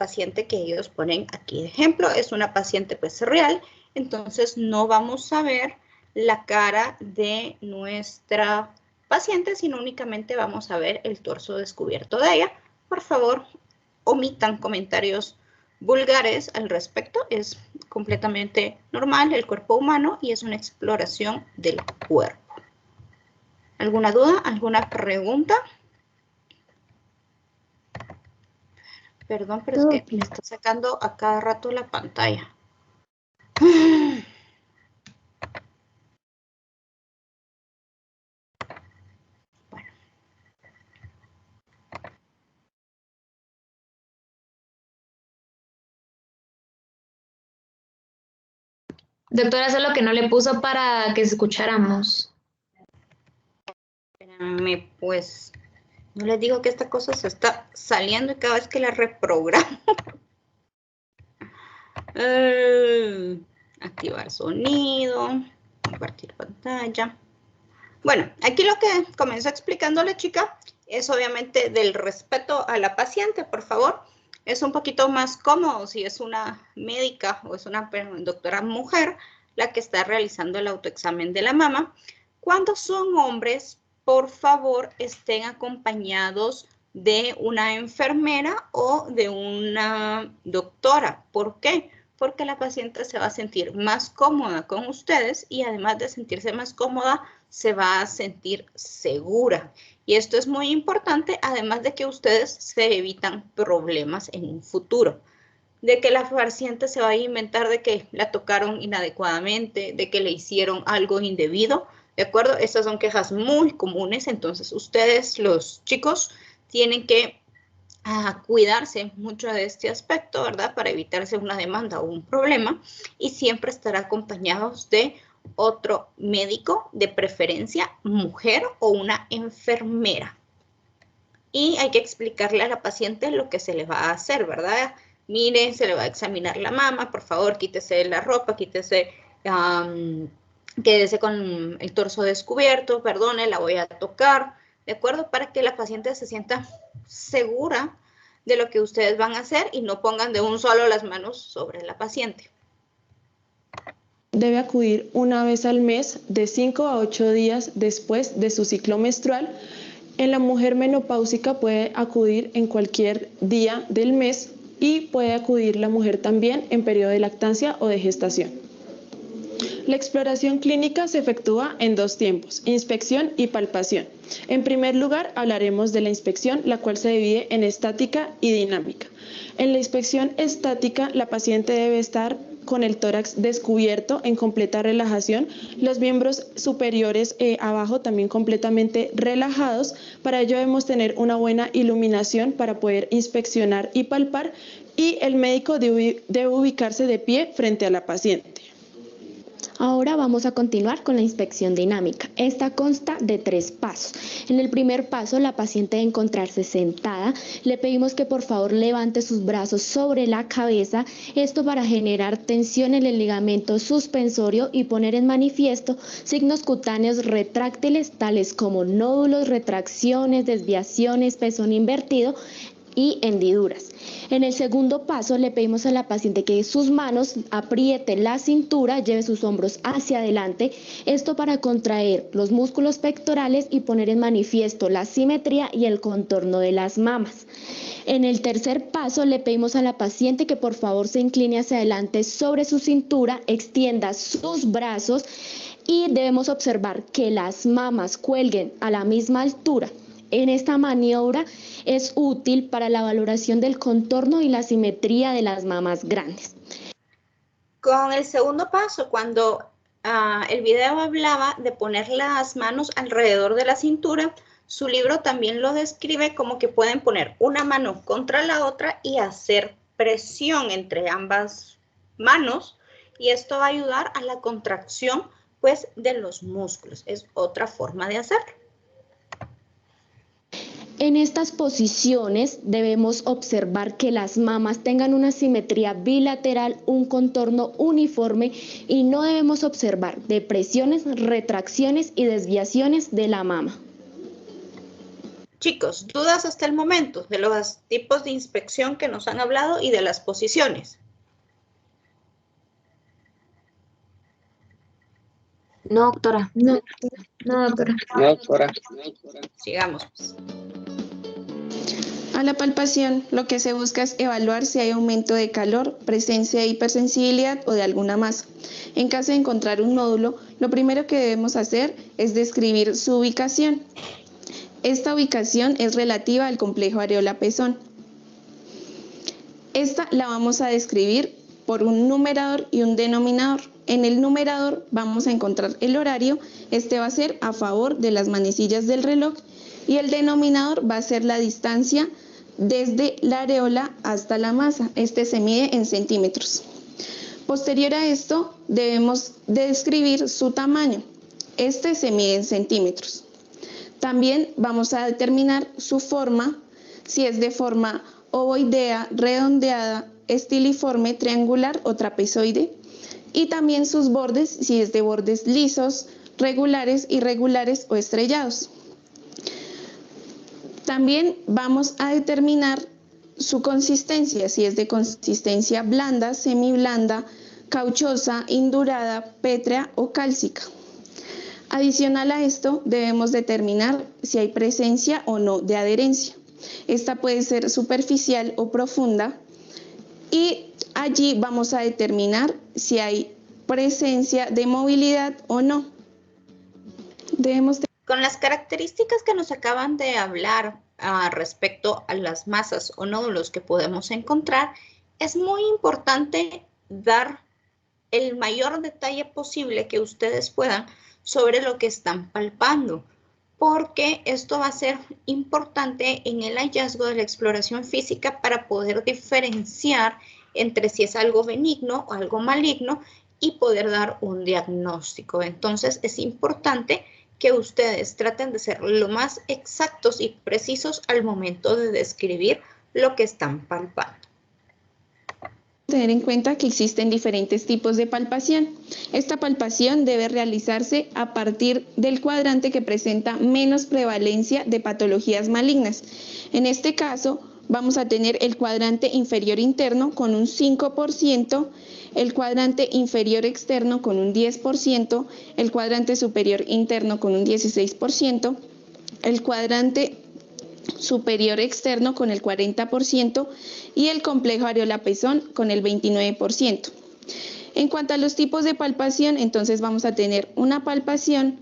paciente que ellos ponen aquí de ejemplo. Es una paciente pues real, entonces no vamos a ver la cara de nuestra paciente, sino únicamente vamos a ver el torso descubierto de ella. Por favor, omitan comentarios vulgares al respecto. Es completamente normal el cuerpo humano y es una exploración del cuerpo. ¿Alguna duda? ¿Alguna pregunta? Perdón, pero es que me está sacando a cada rato la pantalla. Bueno. Doctora, eso es lo que no le puso para que escucháramos. Espérame, pues, no les digo que esta cosa se está saliendo y cada vez que la reprogramo. Activar sonido, compartir pantalla. Bueno, aquí lo que comienzo explicándole, chica, es obviamente del respeto a la paciente, por favor. Es un poquito más cómodo si es una médica o es una doctora mujer la que está realizando el autoexamen de la mama. Cuando son hombres, por favor, estén acompañados de una enfermera o de una doctora. ¿Por qué? Porque la paciente se va a sentir más cómoda con ustedes y además de sentirse más cómoda, se va a sentir segura. Y esto es muy importante, además de que ustedes se evitan problemas en un futuro. De que la paciente se va a inventar de que la tocaron inadecuadamente, de que le hicieron algo indebido, ¿de acuerdo? Estas son quejas muy comunes, entonces ustedes, los chicos, tienen que cuidarse mucho de este aspecto, ¿verdad? Para evitarse una demanda o un problema y siempre estar acompañados de otro médico, de preferencia mujer o una enfermera. Y hay que explicarle a la paciente lo que se le va a hacer, ¿verdad? Miren, se le va a examinar la mama, por favor, quítese la ropa, quédese con el torso descubierto, perdone, la voy a tocar, ¿de acuerdo? Para que la paciente se sienta segura de lo que ustedes van a hacer y no pongan de un solo las manos sobre la paciente. Debe acudir una vez al mes de 5 a 8 días después de su ciclo menstrual. En la mujer menopáusica puede acudir en cualquier día del mes y puede acudir la mujer también en periodo de lactancia o de gestación. La exploración clínica se efectúa en dos tiempos, inspección y palpación. En primer lugar, hablaremos de la inspección, la cual se divide en estática y dinámica. En la inspección estática, la paciente debe estar con el tórax descubierto en completa relajación, los miembros superiores abajo también completamente relajados. Para ello debemos tener una buena iluminación para poder inspeccionar y palpar, y el médico debe ubicarse de pie frente a la paciente. Ahora vamos a continuar con la inspección dinámica. Esta consta de 3 pasos. En el primer paso, la paciente debe encontrarse sentada. Le pedimos que por favor levante sus brazos sobre la cabeza, esto para generar tensión en el ligamento suspensorio y poner en manifiesto signos cutáneos retráctiles tales como nódulos, retracciones, desviaciones, pezón invertido y hendiduras. En el segundo paso le pedimos a la paciente que sus manos apriete la cintura, lleve sus hombros hacia adelante, esto para contraer los músculos pectorales y poner en manifiesto la simetría y el contorno de las mamas. En el tercer paso le pedimos a la paciente que por favor se incline hacia adelante sobre su cintura, extienda sus brazos y debemos observar que las mamas cuelguen a la misma altura. En esta maniobra es útil para la valoración del contorno y la simetría de las mamas grandes. Con el segundo paso, cuando el video hablaba de poner las manos alrededor de la cintura, su libro también lo describe como que pueden poner una mano contra la otra y hacer presión entre ambas manos, y esto va a ayudar a la contracción pues de los músculos. Es otra forma de hacerlo. En estas posiciones debemos observar que las mamas tengan una simetría bilateral, un contorno uniforme, y no debemos observar depresiones, retracciones y desviaciones de la mama. Chicos, ¿dudas hasta el momento de los tipos de inspección que nos han hablado y de las posiciones? No, doctora. No, doctora. No, doctora. Sigamos, pues. A la palpación, lo que se busca es evaluar si hay aumento de calor, presencia de hipersensibilidad o de alguna masa. En caso de encontrar un nódulo, lo primero que debemos hacer es describir su ubicación. Esta ubicación es relativa al complejo areola-pezón. Esta la vamos a describir por un numerador y un denominador. En el numerador vamos a encontrar el horario, este va a ser a favor de las manecillas del reloj, y el denominador va a ser la distancia desde la areola hasta la masa. Este se mide en centímetros. Posterior a esto, debemos describir su tamaño. Este se mide en centímetros. También vamos a determinar su forma, si es de forma ovoidea, redondeada, estiliforme, triangular o trapezoide. Y también sus bordes, si es de bordes lisos, regulares, irregulares o estrellados. También vamos a determinar su consistencia, si es de consistencia blanda, semiblanda, cauchosa, indurada, pétrea o cálcica. Adicional a esto, debemos determinar si hay presencia o no de adherencia. Esta puede ser superficial o profunda y allí vamos a determinar si hay presencia de movilidad o no. Con las características que nos acaban de hablar respecto a las masas o nódulos que podemos encontrar, es muy importante dar el mayor detalle posible que ustedes puedan sobre lo que están palpando, porque esto va a ser importante en el hallazgo de la exploración física para poder diferenciar entre si es algo benigno o algo maligno y poder dar un diagnóstico. Entonces es importante que ustedes traten de ser lo más exactos y precisos al momento de describir lo que están palpando. Tener en cuenta que existen diferentes tipos de palpación. Esta palpación debe realizarse a partir del cuadrante que presenta menos prevalencia de patologías malignas. En este caso, vamos a tener el cuadrante inferior interno con un 5%, el cuadrante inferior externo con un 10%, el cuadrante superior interno con un 16%, el cuadrante superior externo con el 40% y el complejo areola-pezón con el 29%. En cuanto a los tipos de palpación, entonces vamos a tener una palpación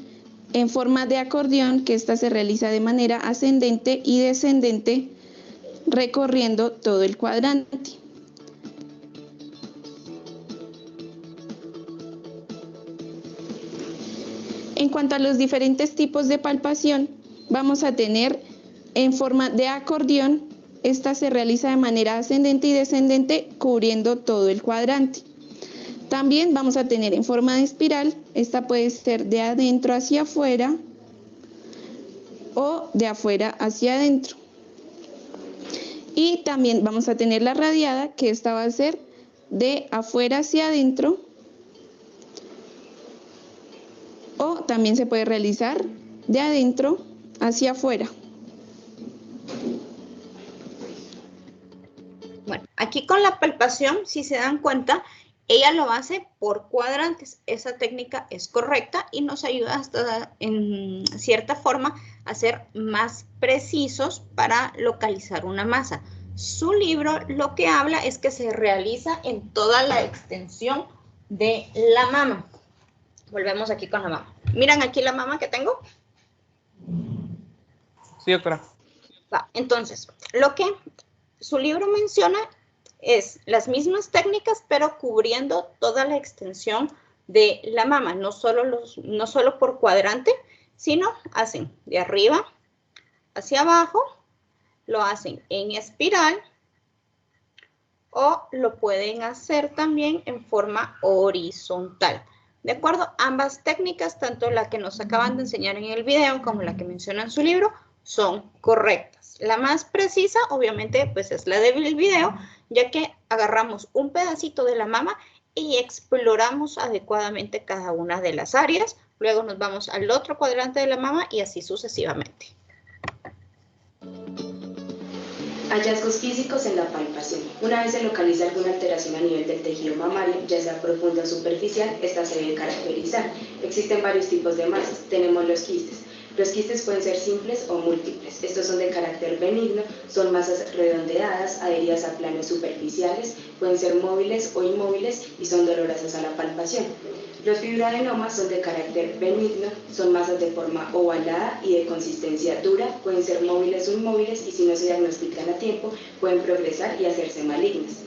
en forma de acordeón, que esta se realiza de manera ascendente y descendente, recorriendo todo el cuadrante. En cuanto a los diferentes tipos de palpación, vamos a tener en forma de acordeón, esta se realiza de manera ascendente y descendente, cubriendo todo el cuadrante. También vamos a tener en forma de espiral, esta puede ser de adentro hacia afuera o de afuera hacia adentro. Y también vamos a tener la radiada, que esta va a ser de afuera hacia adentro, o también se puede realizar de adentro hacia afuera. Bueno, aquí con la palpación, si se dan cuenta, ella lo hace por cuadrantes. Esa técnica es correcta y nos ayuda hasta en cierta forma a ser más precisos para localizar una masa. Su libro lo que habla es que se realiza en toda la extensión de la mama. Volvemos aquí con la mama. ¿Miran aquí la mama que tengo? Sí, doctora. Entonces, lo que su libro menciona es las mismas técnicas, pero cubriendo toda la extensión de la mama, no solo por cuadrante, sino hacen de arriba hacia abajo, lo hacen en espiral o lo pueden hacer también en forma horizontal. De acuerdo, ambas técnicas, tanto la que nos acaban de enseñar en el video como la que menciona en su libro, son correctas. La más precisa, obviamente, pues es la del video, ya que agarramos un pedacito de la mama y exploramos adecuadamente cada una de las áreas. Luego nos vamos al otro cuadrante de la mama y así sucesivamente. Hallazgos físicos en la palpación. Una vez se localiza alguna alteración a nivel del tejido mamario, ya sea profunda o superficial, esta se debe caracterizar. Existen varios tipos de masas. Tenemos los quistes. Los quistes pueden ser simples o múltiples. Estos son de carácter benigno, son masas redondeadas, adheridas a planos superficiales, pueden ser móviles o inmóviles y son dolorosas a la palpación. Los fibroadenomas son de carácter benigno, son masas de forma ovalada y de consistencia dura, pueden ser móviles o inmóviles y si no se diagnostican a tiempo pueden progresar y hacerse malignas.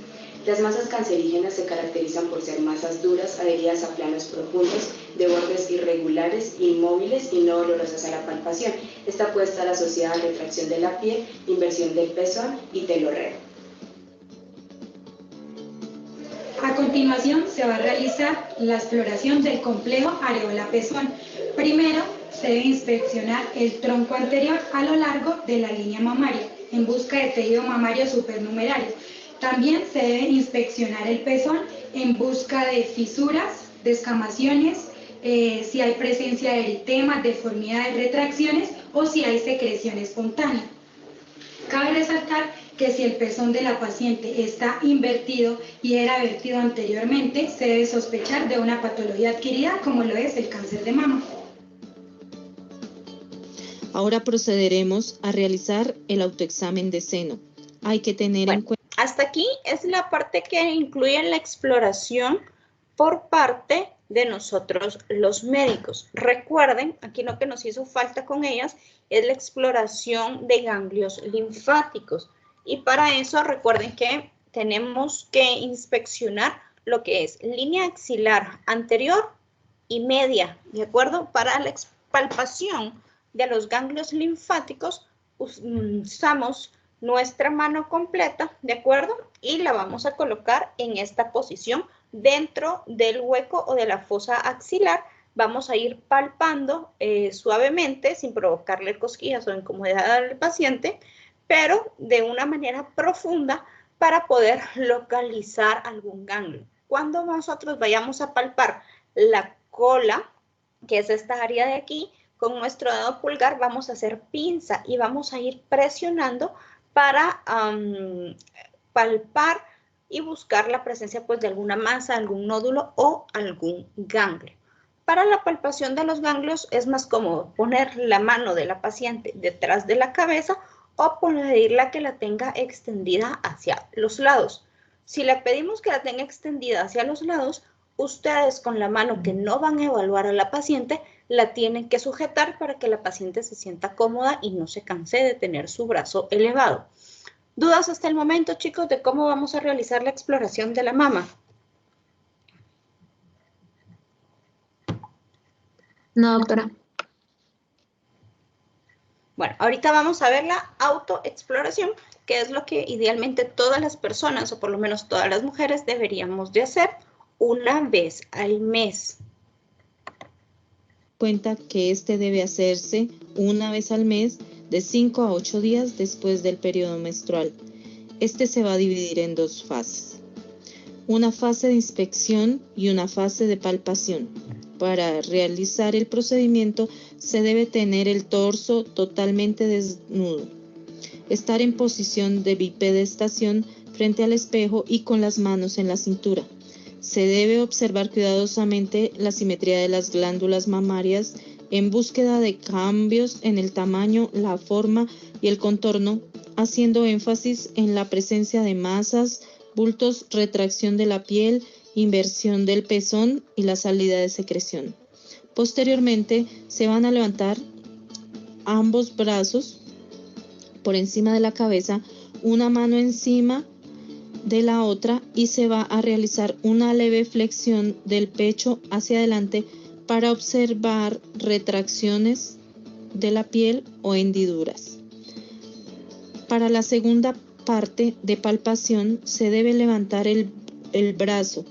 Las masas cancerígenas se caracterizan por ser masas duras adheridas a planos profundos, de bordes irregulares, inmóviles y no dolorosas a la palpación. Esta puede estar asociada a retracción de la piel, inversión del pezón y telorreo. A continuación se va a realizar la exploración del complejo areola-pezón. Primero se debe inspeccionar el tronco anterior a lo largo de la línea mamaria en busca de tejido mamario supernumerario. También se debe inspeccionar el pezón en busca de fisuras, descamaciones, si hay presencia de eritemas, deformidades, retracciones o si hay secreción espontánea. Cabe resaltar que si el pezón de la paciente está invertido y era vertido anteriormente, se debe sospechar de una patología adquirida como lo es el cáncer de mama. Ahora procederemos a realizar el autoexamen de seno. Hay que tener en cuenta... Hasta aquí es la parte que incluye la exploración por parte de nosotros los médicos. Recuerden, aquí lo que nos hizo falta con ellas es la exploración de ganglios linfáticos. Y para eso recuerden que tenemos que inspeccionar lo que es línea axilar anterior y media, ¿de acuerdo? Para la palpación de los ganglios linfáticos usamos nuestra mano completa, ¿de acuerdo? Y la vamos a colocar en esta posición dentro del hueco o de la fosa axilar. Vamos a ir palpando suavemente, sin provocarle cosquillas o incomodidad al paciente, pero de una manera profunda para poder localizar algún ganglio. Cuando nosotros vayamos a palpar la cola, que es esta área de aquí, con nuestro dedo pulgar vamos a hacer pinza y vamos a ir presionando para palpar y buscar la presencia pues, de alguna masa, algún nódulo o algún ganglio. Para la palpación de los ganglios es más cómodo poner la mano de la paciente detrás de la cabeza o pedirla que la tenga extendida hacia los lados. Si le pedimos que la tenga extendida hacia los lados, ustedes con la mano que no van a evaluar a la paciente, la tienen que sujetar para que la paciente se sienta cómoda y no se canse de tener su brazo elevado. ¿Dudas hasta el momento, chicos, de cómo vamos a realizar la exploración de la mama? No, doctora. Bueno, ahorita vamos a ver la autoexploración, que es lo que idealmente todas las personas, o por lo menos todas las mujeres, deberíamos de hacer una vez al mes. Cuenta que este debe hacerse una vez al mes de 5 a 8 días después del periodo menstrual. Este se va a dividir en dos fases. Una fase de inspección y una fase de palpación. Para realizar el procedimiento se debe tener el torso totalmente desnudo. Estar en posición de bipedestación frente al espejo y con las manos en la cintura. Se debe observar cuidadosamente la simetría de las glándulas mamarias en búsqueda de cambios en el tamaño, la forma y el contorno, haciendo énfasis en la presencia de masas, bultos, retracción de la piel, inversión del pezón y la salida de secreción. Posteriormente, se van a levantar ambos brazos por encima de la cabeza, una mano encima de la otra y se va a realizar una leve flexión del pecho hacia adelante para observar retracciones de la piel o hendiduras. Para la segunda parte de palpación se debe levantar el brazo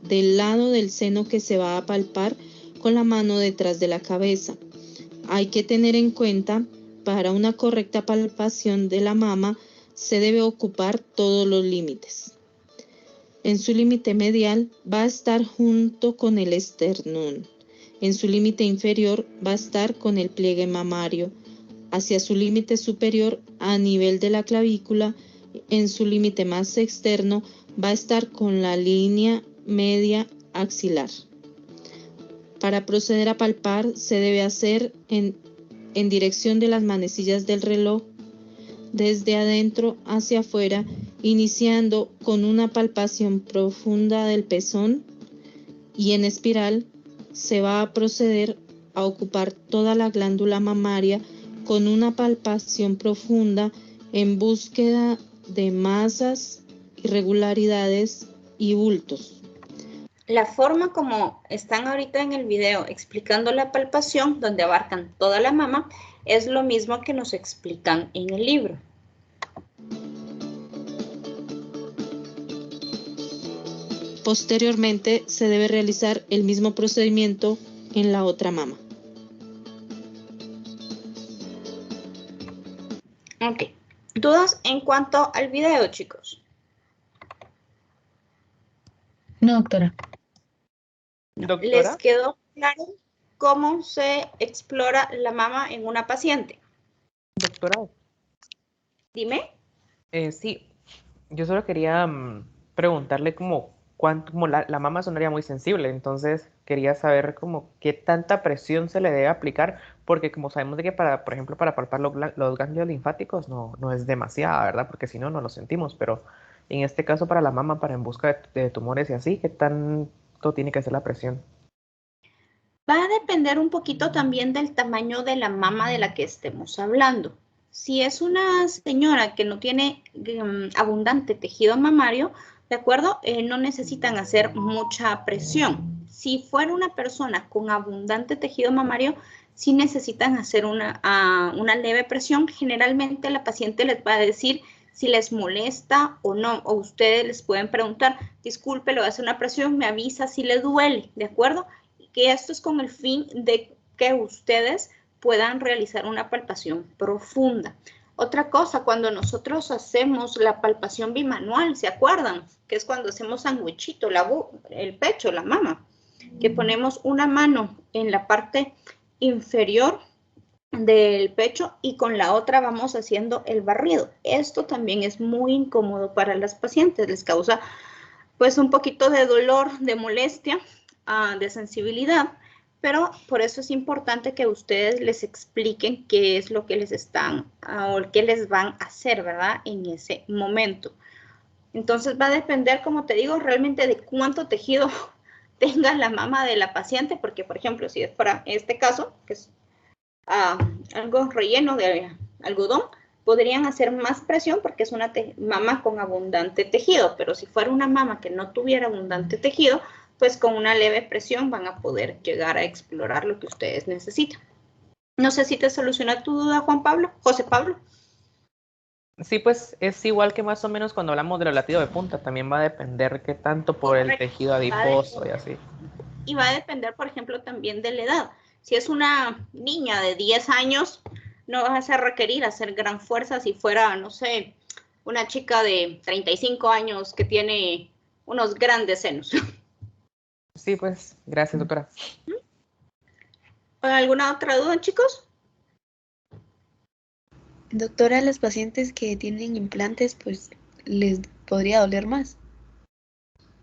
del lado del seno que se va a palpar con la mano detrás de la cabeza. Hay que tener en cuenta, para una correcta palpación de la mama, se debe ocupar todos los límites. En su límite medial va a estar junto con el esternón. En su límite inferior va a estar con el pliegue mamario hacia su límite superior a nivel de la clavícula. En su límite más externo va a estar con la línea media axilar. Para proceder a palpar se debe hacer en dirección de las manecillas del reloj, desde adentro hacia afuera, iniciando con una palpación profunda del pezón, y en espiral se va a proceder a ocupar toda la glándula mamaria con una palpación profunda en búsqueda de masas, irregularidades y bultos. La forma como están ahorita en el video explicando la palpación, donde abarcan toda la mama, es lo mismo que nos explican en el libro. Posteriormente se debe realizar el mismo procedimiento en la otra mama. Ok. ¿Dudas en cuanto al video, chicos? No, doctora. Doctora. ¿Les quedó claro cómo se explora la mama en una paciente? Doctora. Dime. Sí, yo solo quería preguntarle como la mama es un área muy sensible, entonces quería saber como qué tanta presión se le debe aplicar, porque como sabemos de que por ejemplo, para palpar los ganglios linfáticos no es demasiada, ¿verdad? Porque si no, no lo sentimos, pero en este caso para la mama, para en busca de tumores y así, ¿qué tanto tiene que ser la presión? Va a depender un poquito también del tamaño de la mama de la que estemos hablando. Si es una señora que no tiene abundante tejido mamario, ¿de acuerdo? No necesitan hacer mucha presión. Si fuera una persona con abundante tejido mamario, sí necesitan hacer una leve presión. Generalmente la paciente les va a decir si les molesta o no, o ustedes les pueden preguntar, disculpe, le voy a hacer una presión, me avisa si le duele, ¿de acuerdo? Que esto es con el fin de que ustedes puedan realizar una palpación profunda. Otra cosa, cuando nosotros hacemos la palpación bimanual, ¿se acuerdan? Que es cuando hacemos sandwichito, el pecho, la mama, que ponemos una mano en la parte inferior del pecho y con la otra vamos haciendo el barrido. Esto también es muy incómodo para las pacientes, les causa pues un poquito de dolor, de molestia, de sensibilidad, pero por eso es importante que ustedes les expliquen qué es lo que les están o qué les van a hacer, ¿verdad? En ese momento. Entonces va a depender, como te digo, realmente de cuánto tejido tenga la mama de la paciente, porque por ejemplo, si es para este caso, que es algo relleno de algodón, podrían hacer más presión porque es una mama con abundante tejido, pero si fuera una mama que no tuviera abundante tejido, pues con una leve presión van a poder llegar a explorar lo que ustedes necesitan. No sé si te soluciona tu duda, José Pablo. Sí, pues es igual que más o menos cuando hablamos del latido de punta, también va a depender qué tanto por el tejido adiposo y así. Y va a depender, por ejemplo, también de la edad. Si es una niña de 10 años, no vas a requerir hacer gran fuerza si fuera, no sé, una chica de 35 años que tiene unos grandes senos. Sí, pues, gracias, doctora. ¿Alguna otra duda, chicos? Doctora, las pacientes que tienen implantes, pues, ¿les podría doler más?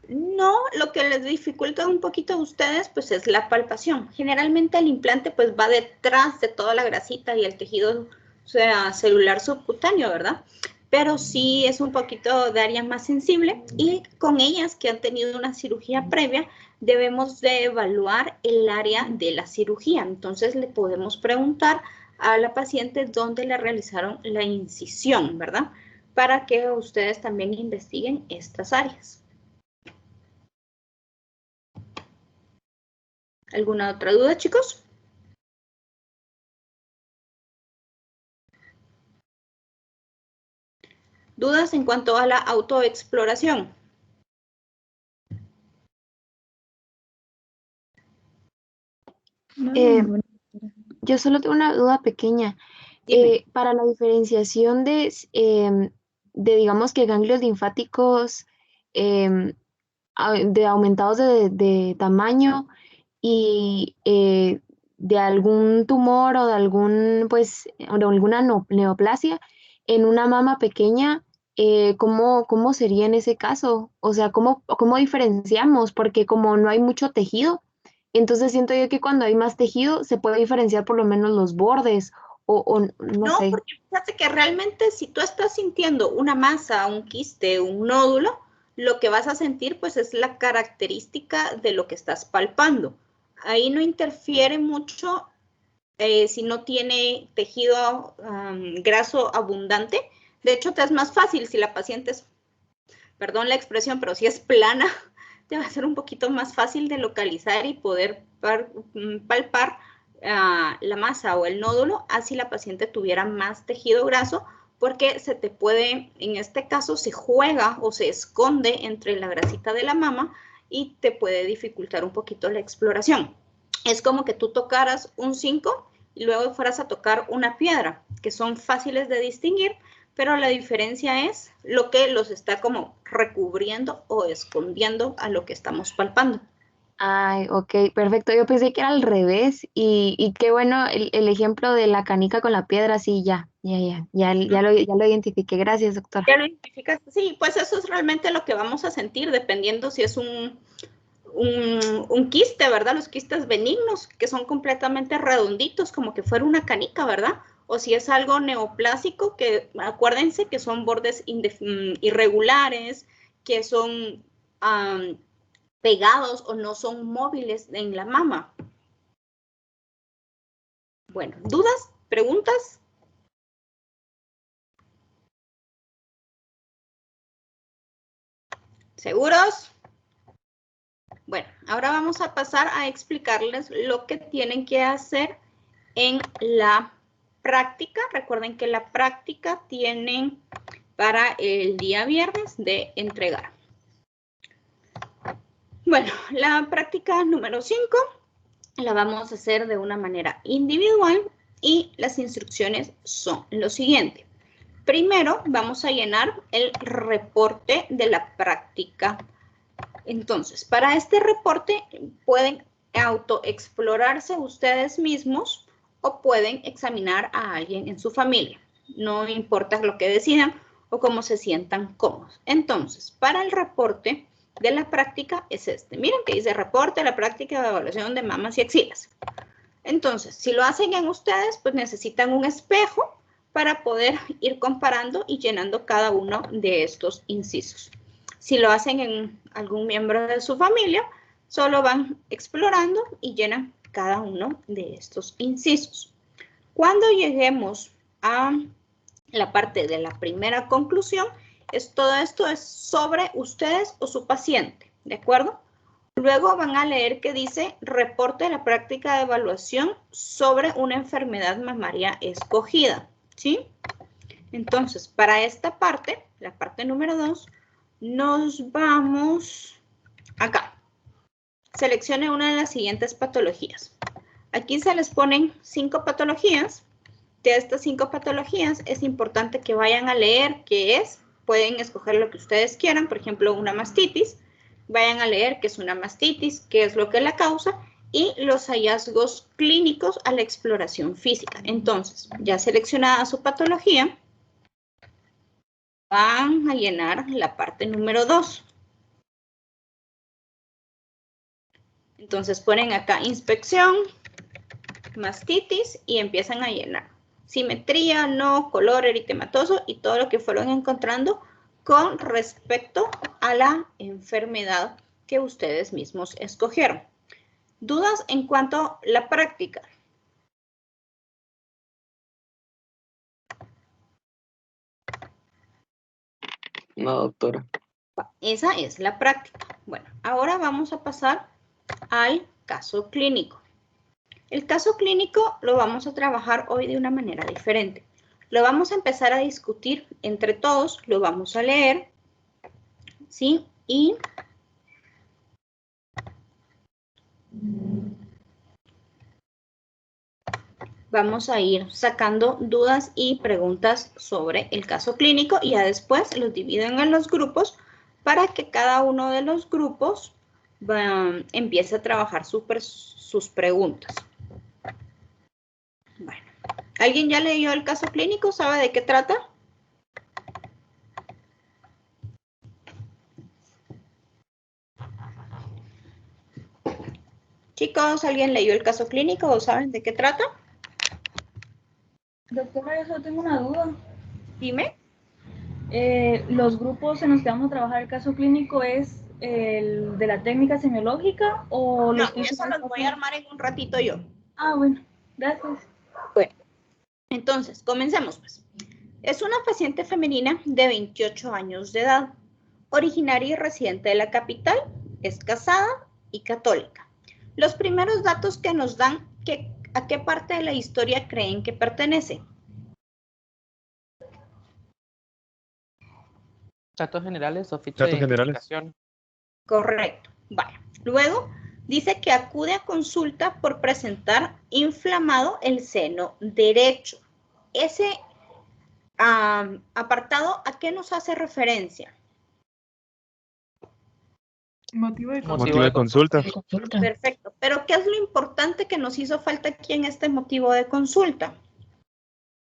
No, lo que les dificulta un poquito a ustedes, pues, es la palpación. Generalmente el implante, pues, va detrás de toda la grasita y el tejido, o sea, celular subcutáneo, ¿verdad? Pero sí es un poquito de área más sensible y con ellas que han tenido una cirugía previa, debemos de evaluar el área de la cirugía. Entonces le podemos preguntar a la paciente dónde le realizaron la incisión, ¿verdad? Para que ustedes también investiguen estas áreas. ¿Alguna otra duda, chicos? ¿Dudas en cuanto a la autoexploración? Yo solo tengo una duda pequeña. Para la diferenciación de, digamos que ganglios linfáticos de aumentados de tamaño y de algún tumor o de algún, pues, o de alguna neoplasia en una mama pequeña, ¿cómo sería en ese caso? O sea, ¿cómo diferenciamos? Porque como no hay mucho tejido, entonces siento yo que cuando hay más tejido se puede diferenciar por lo menos los bordes o no No, sé. porque fíjate que realmente si tú estás sintiendo una masa, un quiste, un nódulo, lo que vas a sentir pues es la característica de lo que estás palpando. Ahí no interfiere mucho si no tiene tejido graso abundante. De hecho, te es más fácil si la paciente es, perdón la expresión, pero si es plana, te va a ser un poquito más fácil de localizar y poder palpar la masa o el nódulo, así la paciente tuviera más tejido graso, porque se te puede, en este caso, se juega o se esconde entre la grasita de la mama y te puede dificultar un poquito la exploración. Es como que tú tocaras un 5 y luego fueras a tocar una piedra, que son fáciles de distinguir, pero la diferencia es lo que los está como recubriendo o escondiendo a lo que estamos palpando. Ay, ok, perfecto. Yo pensé que era al revés y qué bueno el ejemplo de la canica con la piedra, sí, ya lo identifiqué. Gracias, doctora. ¿Ya lo identificas? Sí, pues eso es realmente lo que vamos a sentir dependiendo si es un quiste, ¿verdad? Los quistes benignos, que son completamente redonditos, como que fuera una canica, ¿verdad? O si es algo neoplásico, que acuérdense que son bordes irregulares, que son pegados o no son móviles en la mama. Bueno, ¿dudas? ¿Preguntas? ¿Seguros? Bueno, ahora vamos a pasar a explicarles lo que tienen que hacer en la práctica. Recuerden que la práctica tienen para el día viernes de entregar. Bueno, la práctica número 5 la vamos a hacer de una manera individual y las instrucciones son lo siguiente. Primero vamos a llenar el reporte de la práctica. Entonces, para este reporte pueden autoexplorarse ustedes mismos o pueden examinar a alguien en su familia. No importa lo que decidan o cómo se sientan cómodos. Entonces, para el reporte de la práctica es este. Miren que dice reporte de la práctica de evaluación de mamas y axilas. Entonces, si lo hacen en ustedes, pues necesitan un espejo para poder ir comparando y llenando cada uno de estos incisos. Si lo hacen en algún miembro de su familia, solo van explorando y llenan cada uno de estos incisos. Cuando lleguemos a la parte de la primera conclusión, todo esto es sobre ustedes o su paciente, ¿de acuerdo? Luego van a leer que dice reporte de la práctica de evaluación sobre una enfermedad mamaria escogida, ¿sí? Entonces, para esta parte, la parte número 2, nos vamos acá. Seleccione una de las siguientes patologías. Aquí se les ponen 5 patologías. De estas 5 patologías es importante que vayan a leer qué es. Pueden escoger lo que ustedes quieran, por ejemplo, una mastitis. Vayan a leer qué es una mastitis, qué es lo que la causa y los hallazgos clínicos a la exploración física. Entonces, ya seleccionada su patología, van a llenar la parte número 2. Entonces ponen acá inspección, mastitis y empiezan a llenar. Simetría, no, color eritematoso y todo lo que fueron encontrando con respecto a la enfermedad que ustedes mismos escogieron. ¿Dudas en cuanto a la práctica? No, doctora. Esa es la práctica. Bueno, ahora vamos a pasar al caso clínico. El caso clínico lo vamos a trabajar hoy de una manera diferente. Lo vamos a empezar a discutir entre todos, lo vamos a leer, ¿sí? Y vamos a ir sacando dudas y preguntas sobre el caso clínico y ya después los dividen en los grupos para que cada uno de los grupos empiece a trabajar sus preguntas. ¿Alguien ya leyó el caso clínico? ¿Sabe de qué trata? Chicos, ¿alguien leyó el caso clínico o saben de qué trata? Doctora, yo solo tengo una duda. Dime. ¿Los grupos en los que vamos a trabajar el caso clínico es el de la técnica semiológica o los que... No, eso los voy a armar en un ratito yo. Ah, bueno, gracias. Bueno, entonces, comencemos pues. Es una paciente femenina de 28 años de edad, originaria y residente de la capital, es casada y católica. Los primeros datos que nos dan, ¿a qué parte de la historia creen que pertenece? Datos generales o ficha de identificación. Correcto. Vale. Luego, dice que acude a consulta por presentar inflamado el seno derecho. Ese apartado, ¿a qué nos hace referencia? Motivo de consulta. Perfecto. Pero ¿qué es lo importante que nos hizo falta aquí en este motivo de consulta?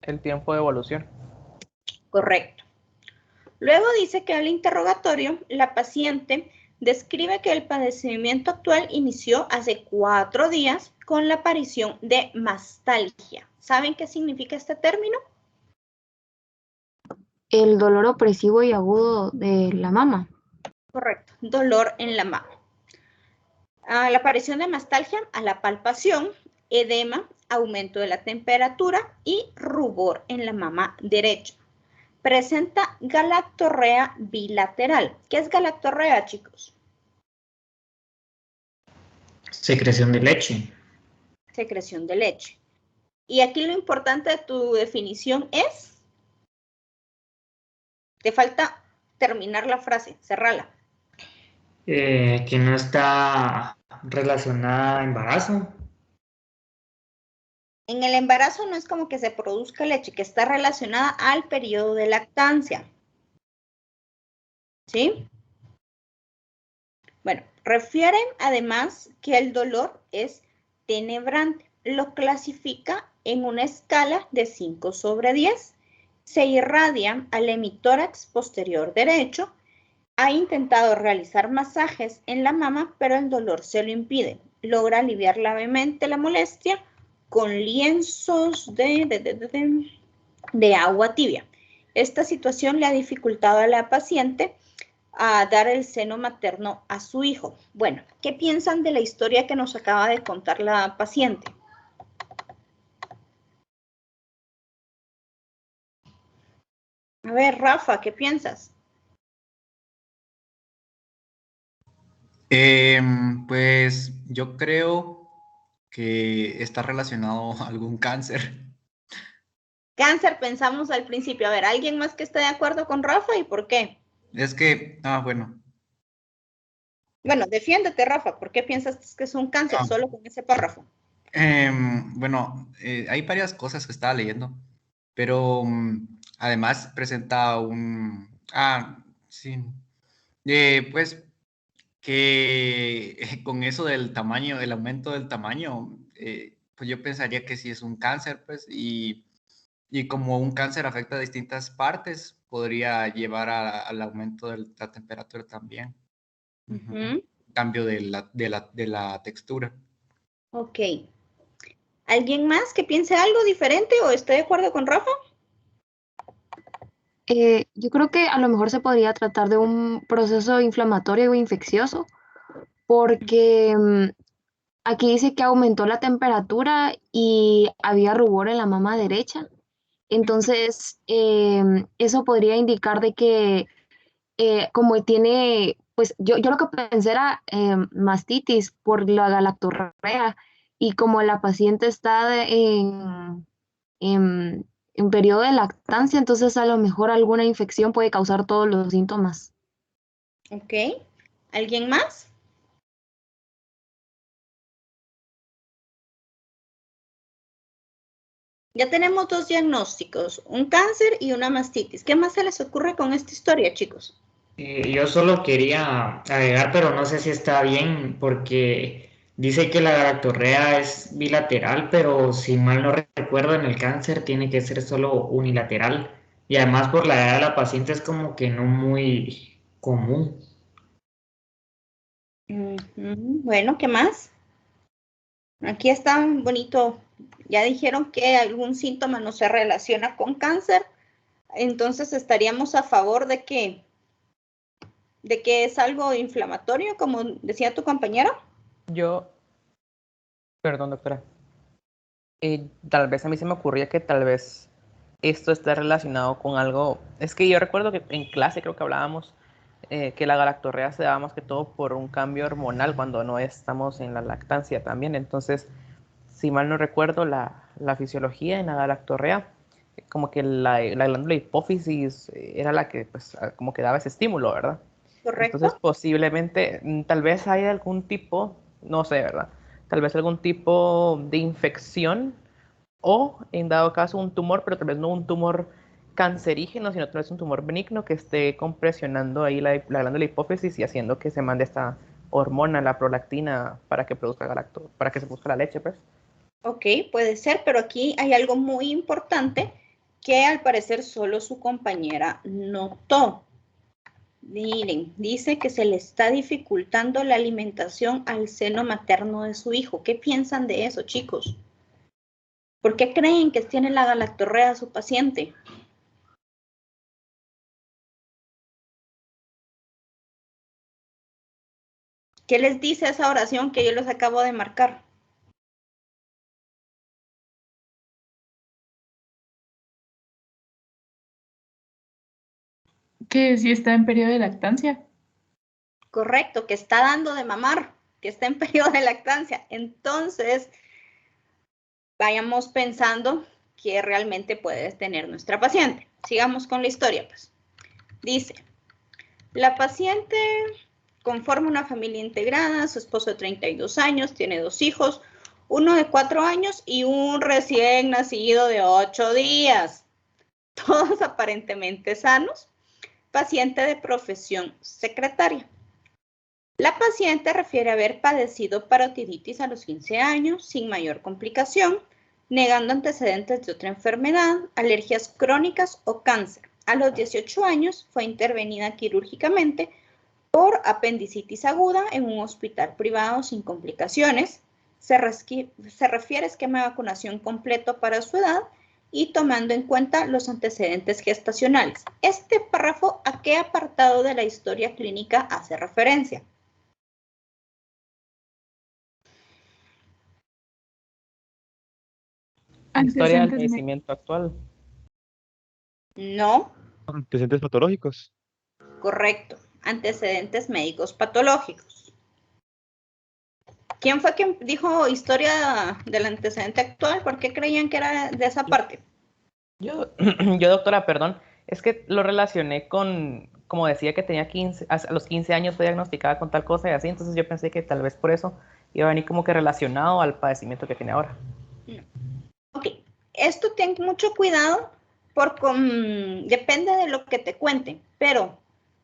El tiempo de evolución. Correcto. Luego dice que al interrogatorio, la paciente describe que el padecimiento actual inició hace 4 días con la aparición de mastalgia. ¿Saben qué significa este término? El dolor opresivo y agudo de la mama. Correcto, dolor en la mama. La aparición de mastalgia a la palpación, edema, aumento de la temperatura y rubor en la mama derecha. Presenta galactorrea bilateral. ¿Qué es galactorrea, chicos? Secreción de leche. Secreción de leche. Y aquí lo importante de tu definición es... Te falta terminar la frase, cerrala. Que no está relacionada a embarazo. En el embarazo no es como que se produzca leche, que está relacionada al periodo de lactancia. ¿Sí? Bueno, refieren además que el dolor es tenebrante. Lo clasifica en una escala de 5 sobre 10. Se irradia al hemitórax posterior derecho. Ha intentado realizar masajes en la mama, pero el dolor se lo impide. Logra aliviar levemente la molestia con lienzos de agua tibia. Esta situación le ha dificultado a la paciente a dar el seno materno a su hijo. Bueno, ¿qué piensan de la historia que nos acaba de contar la paciente? A ver, Rafa, ¿qué piensas? Pues yo creo que está relacionado a algún cáncer. Cáncer pensamos al principio. A ver, ¿alguien más que esté de acuerdo con Rafa y por qué? Es que, bueno. Bueno, defiéndete, Rafa. ¿Por qué piensas que es un cáncer solo con ese párrafo? Bueno, hay varias cosas que estaba leyendo, pero además presenta un... sí. Pues que con eso del tamaño, el aumento del tamaño, pues yo pensaría que sí es un cáncer, pues, y como un cáncer afecta a distintas partes, podría llevar al aumento de la temperatura también. Cambio de la textura. Ok. ¿Alguien más que piense algo diferente o esté de acuerdo con Rafa? Yo creo que a lo mejor se podría tratar de un proceso inflamatorio o infeccioso, porque aquí dice que aumentó la temperatura y había rubor en la mama derecha. Entonces, eso podría indicar de que como tiene, pues yo lo que pensé era mastitis por la galactorrea, y como la paciente está en periodo de lactancia, entonces a lo mejor alguna infección puede causar todos los síntomas. Ok. ¿Alguien más? Ya tenemos 2 diagnósticos, un cáncer y una mastitis. ¿Qué más se les ocurre con esta historia, chicos? Yo solo quería agregar, pero no sé si está bien, porque Dice que la galactorrea es bilateral, pero si mal no recuerdo, en el cáncer tiene que ser solo unilateral. Y además por la edad de la paciente es como que no muy común. Bueno, ¿qué más? Aquí está bonito. Ya dijeron que algún síntoma no se relaciona con cáncer. Entonces estaríamos a favor de que es algo inflamatorio, como decía tu compañero. Perdón, doctora. Tal vez a mí se me ocurría que tal vez esto está relacionado con algo. Es que yo recuerdo que en clase creo que hablábamos que la galactorrea se daba más que todo por un cambio hormonal cuando no estamos en la lactancia también. Entonces, si mal no recuerdo, la fisiología en la galactorrea, como que la glándula hipófisis era la que pues como que daba ese estímulo, ¿verdad? Correcto. Entonces posiblemente, tal vez hay algún tipo, no sé, ¿verdad? Tal vez algún tipo de infección o en dado caso un tumor, pero tal vez no un tumor cancerígeno, sino tal vez un tumor benigno que esté compresionando ahí la glándula hipófisis y haciendo que se mande esta hormona, la prolactina, para que produzca para que se produzca la leche, pues. Ok, puede ser, pero aquí hay algo muy importante que al parecer solo su compañera notó. Miren, dice que se le está dificultando la alimentación al seno materno de su hijo. ¿Qué piensan de eso, chicos? ¿Por qué creen que tiene la galactorrea su paciente? ¿Qué les dice esa oración que yo les acabo de marcar? Que si está en periodo de lactancia. Correcto, que está dando de mamar, que está en periodo de lactancia. Entonces, vayamos pensando qué realmente puede tener nuestra paciente. Sigamos con la historia, pues. Dice, la paciente conforma una familia integrada, su esposo de 32 años, tiene 2 hijos, uno de 4 años y un recién nacido de 8 días. Todos aparentemente sanos. Paciente de profesión secretaria. La paciente refiere haber padecido parotiditis a los 15 años sin mayor complicación, negando antecedentes de otra enfermedad, alergias crónicas o cáncer. A los 18 años fue intervenida quirúrgicamente por apendicitis aguda en un hospital privado sin complicaciones. Se refiere a esquema de vacunación completo para su edad y tomando en cuenta los antecedentes gestacionales. Este párrafo, ¿a qué apartado de la historia clínica hace referencia? Historia del padecimiento actual. No. Antecedentes patológicos. Correcto. Antecedentes médicos patológicos. ¿Quién fue quien dijo historia del antecedente actual? ¿Por qué creían que era de esa parte? Yo, doctora, perdón, es que lo relacioné con, como decía que tenía 15, a los 15 años fue diagnosticada con tal cosa y así, entonces yo pensé que tal vez por eso iba a venir como que relacionado al padecimiento que tiene ahora. Ok, esto ten mucho cuidado porque depende de lo que te cuenten, pero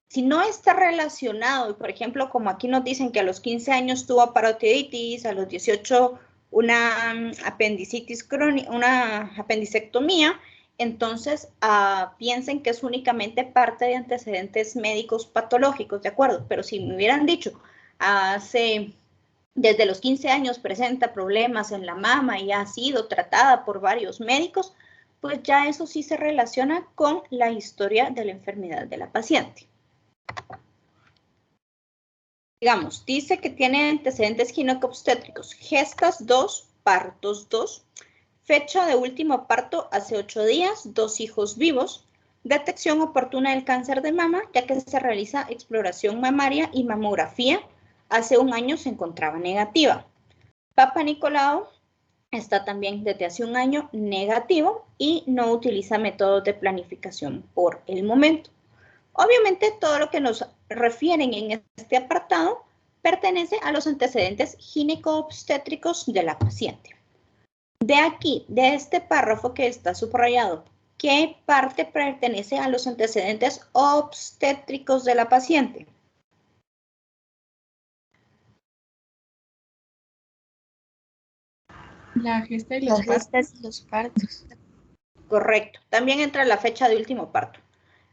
si no está relacionado, por ejemplo, como aquí nos dicen que a los 15 años tuvo parotiditis, a los 18 una apendicitis crónica, una apendicectomía, entonces piensen que es únicamente parte de antecedentes médicos patológicos, ¿de acuerdo? Pero si me hubieran dicho, desde los 15 años presenta problemas en la mama y ha sido tratada por varios médicos, pues ya eso sí se relaciona con la historia de la enfermedad de la paciente. Digamos, dice que tiene antecedentes ginecobstétricos, gestas 2, partos 2, fecha de último parto hace 8 días, 2 hijos vivos, detección oportuna del cáncer de mama, ya que se realiza exploración mamaria y mamografía. Hace 1 año se encontraba negativa. Papa Nicolau está también desde hace 1 año negativo y no utiliza métodos de planificación por el momento. Obviamente todo lo que nos refieren en este apartado pertenece a los antecedentes ginecobstétricos de la paciente. De aquí, de este párrafo que está subrayado, ¿qué parte pertenece a los antecedentes obstétricos de la paciente? La gesta y Las los partos. gestas y los partos. Correcto. También entra la fecha de último parto.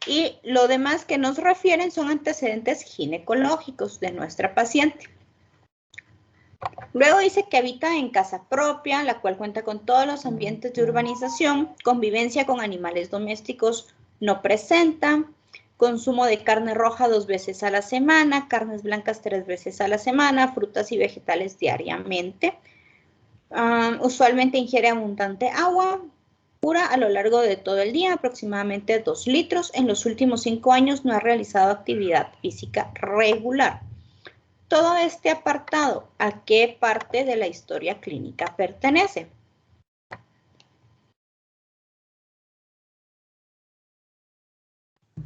Y lo demás que nos refieren son antecedentes ginecológicos de nuestra paciente. Luego dice que habita en casa propia, la cual cuenta con todos los ambientes de urbanización, convivencia con animales domésticos no presenta, consumo de carne roja 2 veces a la semana, carnes blancas 3 veces a la semana, frutas y vegetales diariamente. Usualmente ingiere abundante agua pura a lo largo de todo el día, aproximadamente 2 litros. En los últimos 5 años no ha realizado actividad física regular. Todo este apartado, ¿a qué parte de la historia clínica pertenece?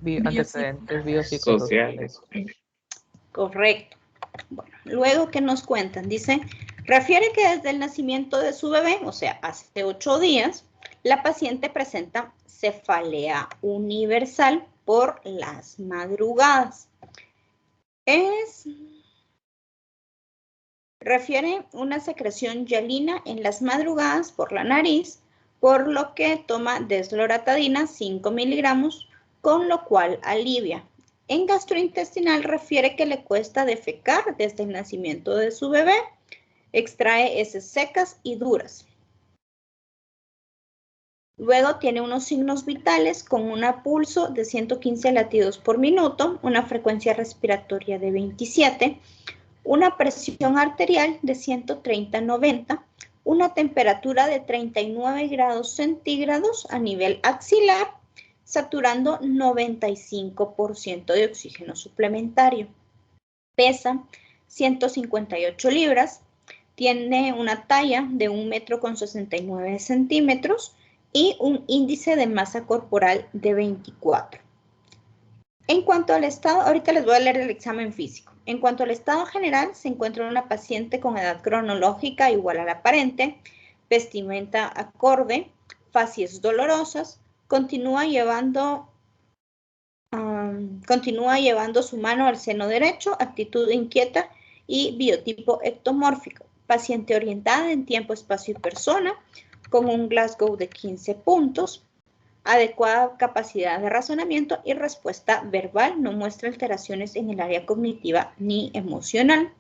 Antecedentes biopsicosociales. Correcto. Bueno, luego, ¿qué nos cuentan? Dice, refiere que desde el nacimiento de su bebé, o sea, hace 8 días, la paciente presenta cefalea universal por las madrugadas. Refiere una secreción hialina en las madrugadas por la nariz, por lo que toma desloratadina 5 miligramos, con lo cual alivia. En gastrointestinal refiere que le cuesta defecar desde el nacimiento de su bebé, extrae heces secas y duras. Luego tiene unos signos vitales con un pulso de 115 latidos por minuto, una frecuencia respiratoria de 27, una presión arterial de 130/90, una temperatura de 39 grados centígrados a nivel axilar, saturando 95% de oxígeno suplementario. Pesa 158 libras, tiene una talla de 1,69 metros y un índice de masa corporal de 24. En cuanto al estado, ahorita les voy a leer el examen físico. En cuanto al estado general, se encuentra una paciente con edad cronológica igual a la aparente, vestimenta acorde, facies dolorosas, continúa llevando su mano al seno derecho, actitud inquieta y biotipo ectomórfico. Paciente orientada en tiempo, espacio y persona, con un Glasgow de 15 puntos. Adecuada capacidad de razonamiento y respuesta verbal, no muestra alteraciones en el área cognitiva ni emocional.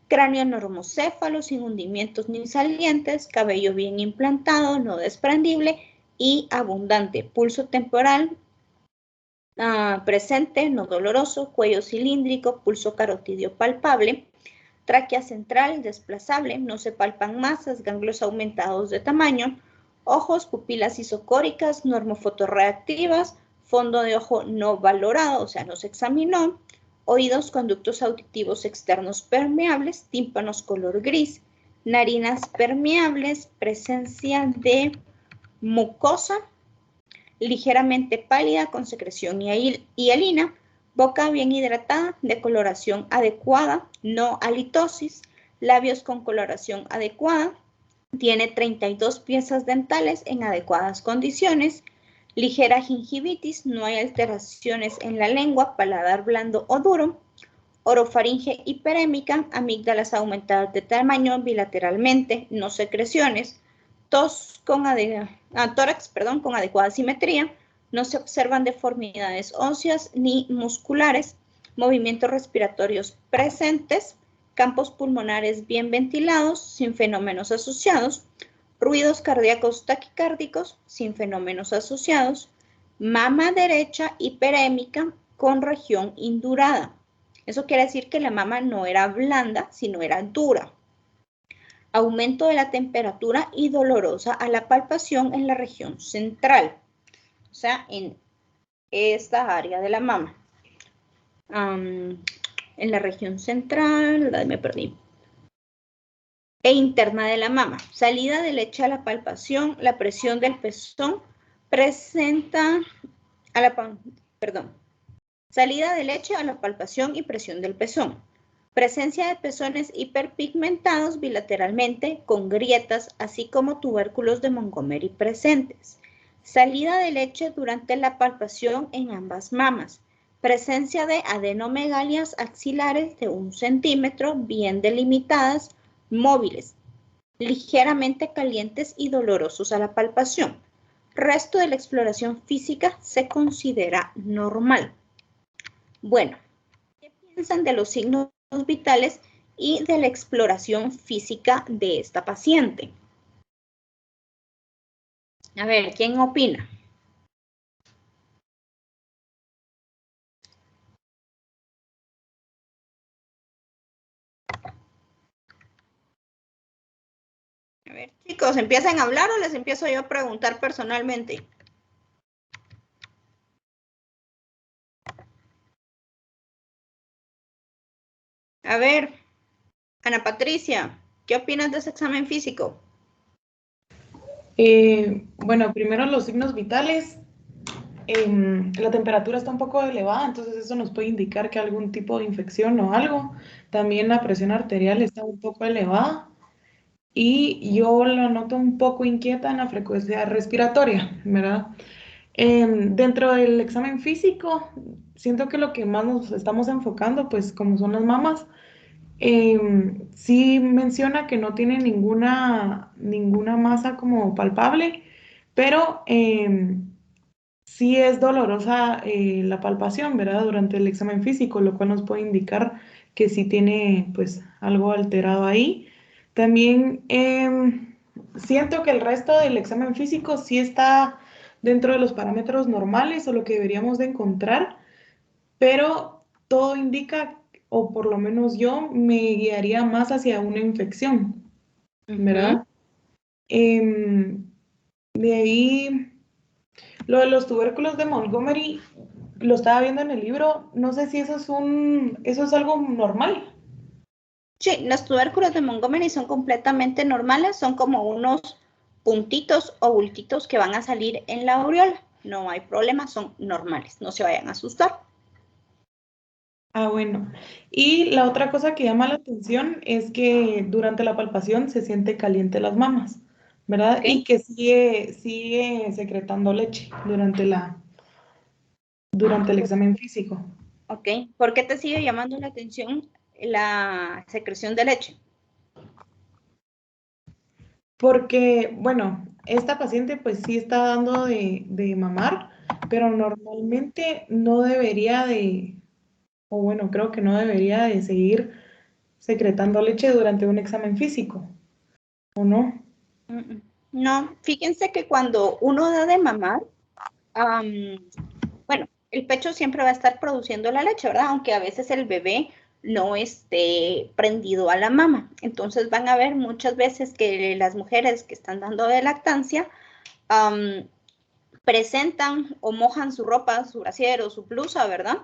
Cráneo normocéfalo, sin hundimientos ni salientes, cabello bien implantado, no desprendible y abundante. Pulso temporal presente, no doloroso, cuello cilíndrico, pulso carotidio palpable. Tráquea central desplazable, no se palpan masas, ganglios aumentados de tamaño. Ojos, pupilas isocóricas, normofotorreactivas, fondo de ojo no valorado, o sea, no se examinó. Oídos, conductos auditivos externos permeables, tímpanos color gris, narinas permeables, presencia de mucosa, ligeramente pálida con secreción hialina, boca bien hidratada, de coloración adecuada, no halitosis, labios con coloración adecuada. Tiene 32 piezas dentales en adecuadas condiciones, ligera gingivitis, no hay alteraciones en la lengua, paladar blando o duro, orofaringe hiperémica, amígdalas aumentadas de tamaño bilateralmente, no secreciones, tórax con adecuada simetría, no se observan deformidades óseas ni musculares, movimientos respiratorios presentes, campos pulmonares bien ventilados, sin fenómenos asociados, ruidos cardíacos taquicárdicos, sin fenómenos asociados, mama derecha hiperémica con región indurada. Eso quiere decir que la mama no era blanda, sino era dura. Aumento de la temperatura y dolorosa a la palpación en la región central, o sea, en esta área de la mama. En la región central, me perdí, e interna de la mama. Salida de leche a la palpación, la presión del pezón presenta salida de leche a la palpación y presión del pezón. Presencia de pezones hiperpigmentados bilateralmente con grietas, así como tubérculos de Montgomery presentes. Salida de leche durante la palpación en ambas mamas. Presencia de adenomegalias axilares de 1 centímetro, bien delimitadas, móviles. ligeramente calientes y dolorosos a la palpación. Resto de la exploración física se considera normal. Bueno, ¿qué piensan de los signos vitales y de la exploración física de esta paciente? A ver, ¿quién opina? A ver, chicos, ¿empiezan a hablar o les empiezo yo a preguntar personalmente? A ver, Ana Patricia, ¿qué opinas de ese examen físico? Bueno, primero los signos vitales. La temperatura está un poco elevada, entonces eso nos puede indicar que algún tipo de infección o algo. También la presión arterial está un poco elevada y yo lo noto un poco inquieta en la frecuencia respiratoria, ¿verdad? Dentro del examen físico, siento que lo que más nos estamos enfocando, pues como son las mamas, sí menciona que no tiene ninguna masa como palpable, pero sí es dolorosa la palpación, ¿verdad? Durante el examen físico, lo cual nos puede indicar que sí tiene pues algo alterado ahí. También siento que el resto del examen físico sí está dentro de los parámetros normales o lo que deberíamos de encontrar, pero todo indica, o por lo menos yo, me guiaría más hacia una infección, ¿verdad? De ahí, lo de los tubérculos de Montgomery, lo estaba viendo en el libro, no sé si eso es algo normal. Sí, los tubérculos de Montgomery son completamente normales, son como unos puntitos o bultitos que van a salir en la aureola. No hay problema, son normales, no se vayan a asustar. Ah, bueno. Y la otra cosa que llama la atención es que durante la palpación se siente caliente las mamas, ¿verdad? Okay. Y que sigue secretando leche durante el examen físico. Ok, ¿por qué te sigue llamando la atención la secreción de leche? Porque, bueno, esta paciente pues sí está dando de mamar, pero normalmente no debería o bueno, creo que no debería de seguir secretando leche durante un examen físico, ¿o no? No, fíjense que cuando uno da de mamar, bueno, el pecho siempre va a estar produciendo la leche, ¿verdad? Aunque a veces el bebé no esté prendido a la mama. Entonces van a ver muchas veces que las mujeres que están dando de lactancia presentan o mojan su ropa, su brasier o su blusa, ¿verdad?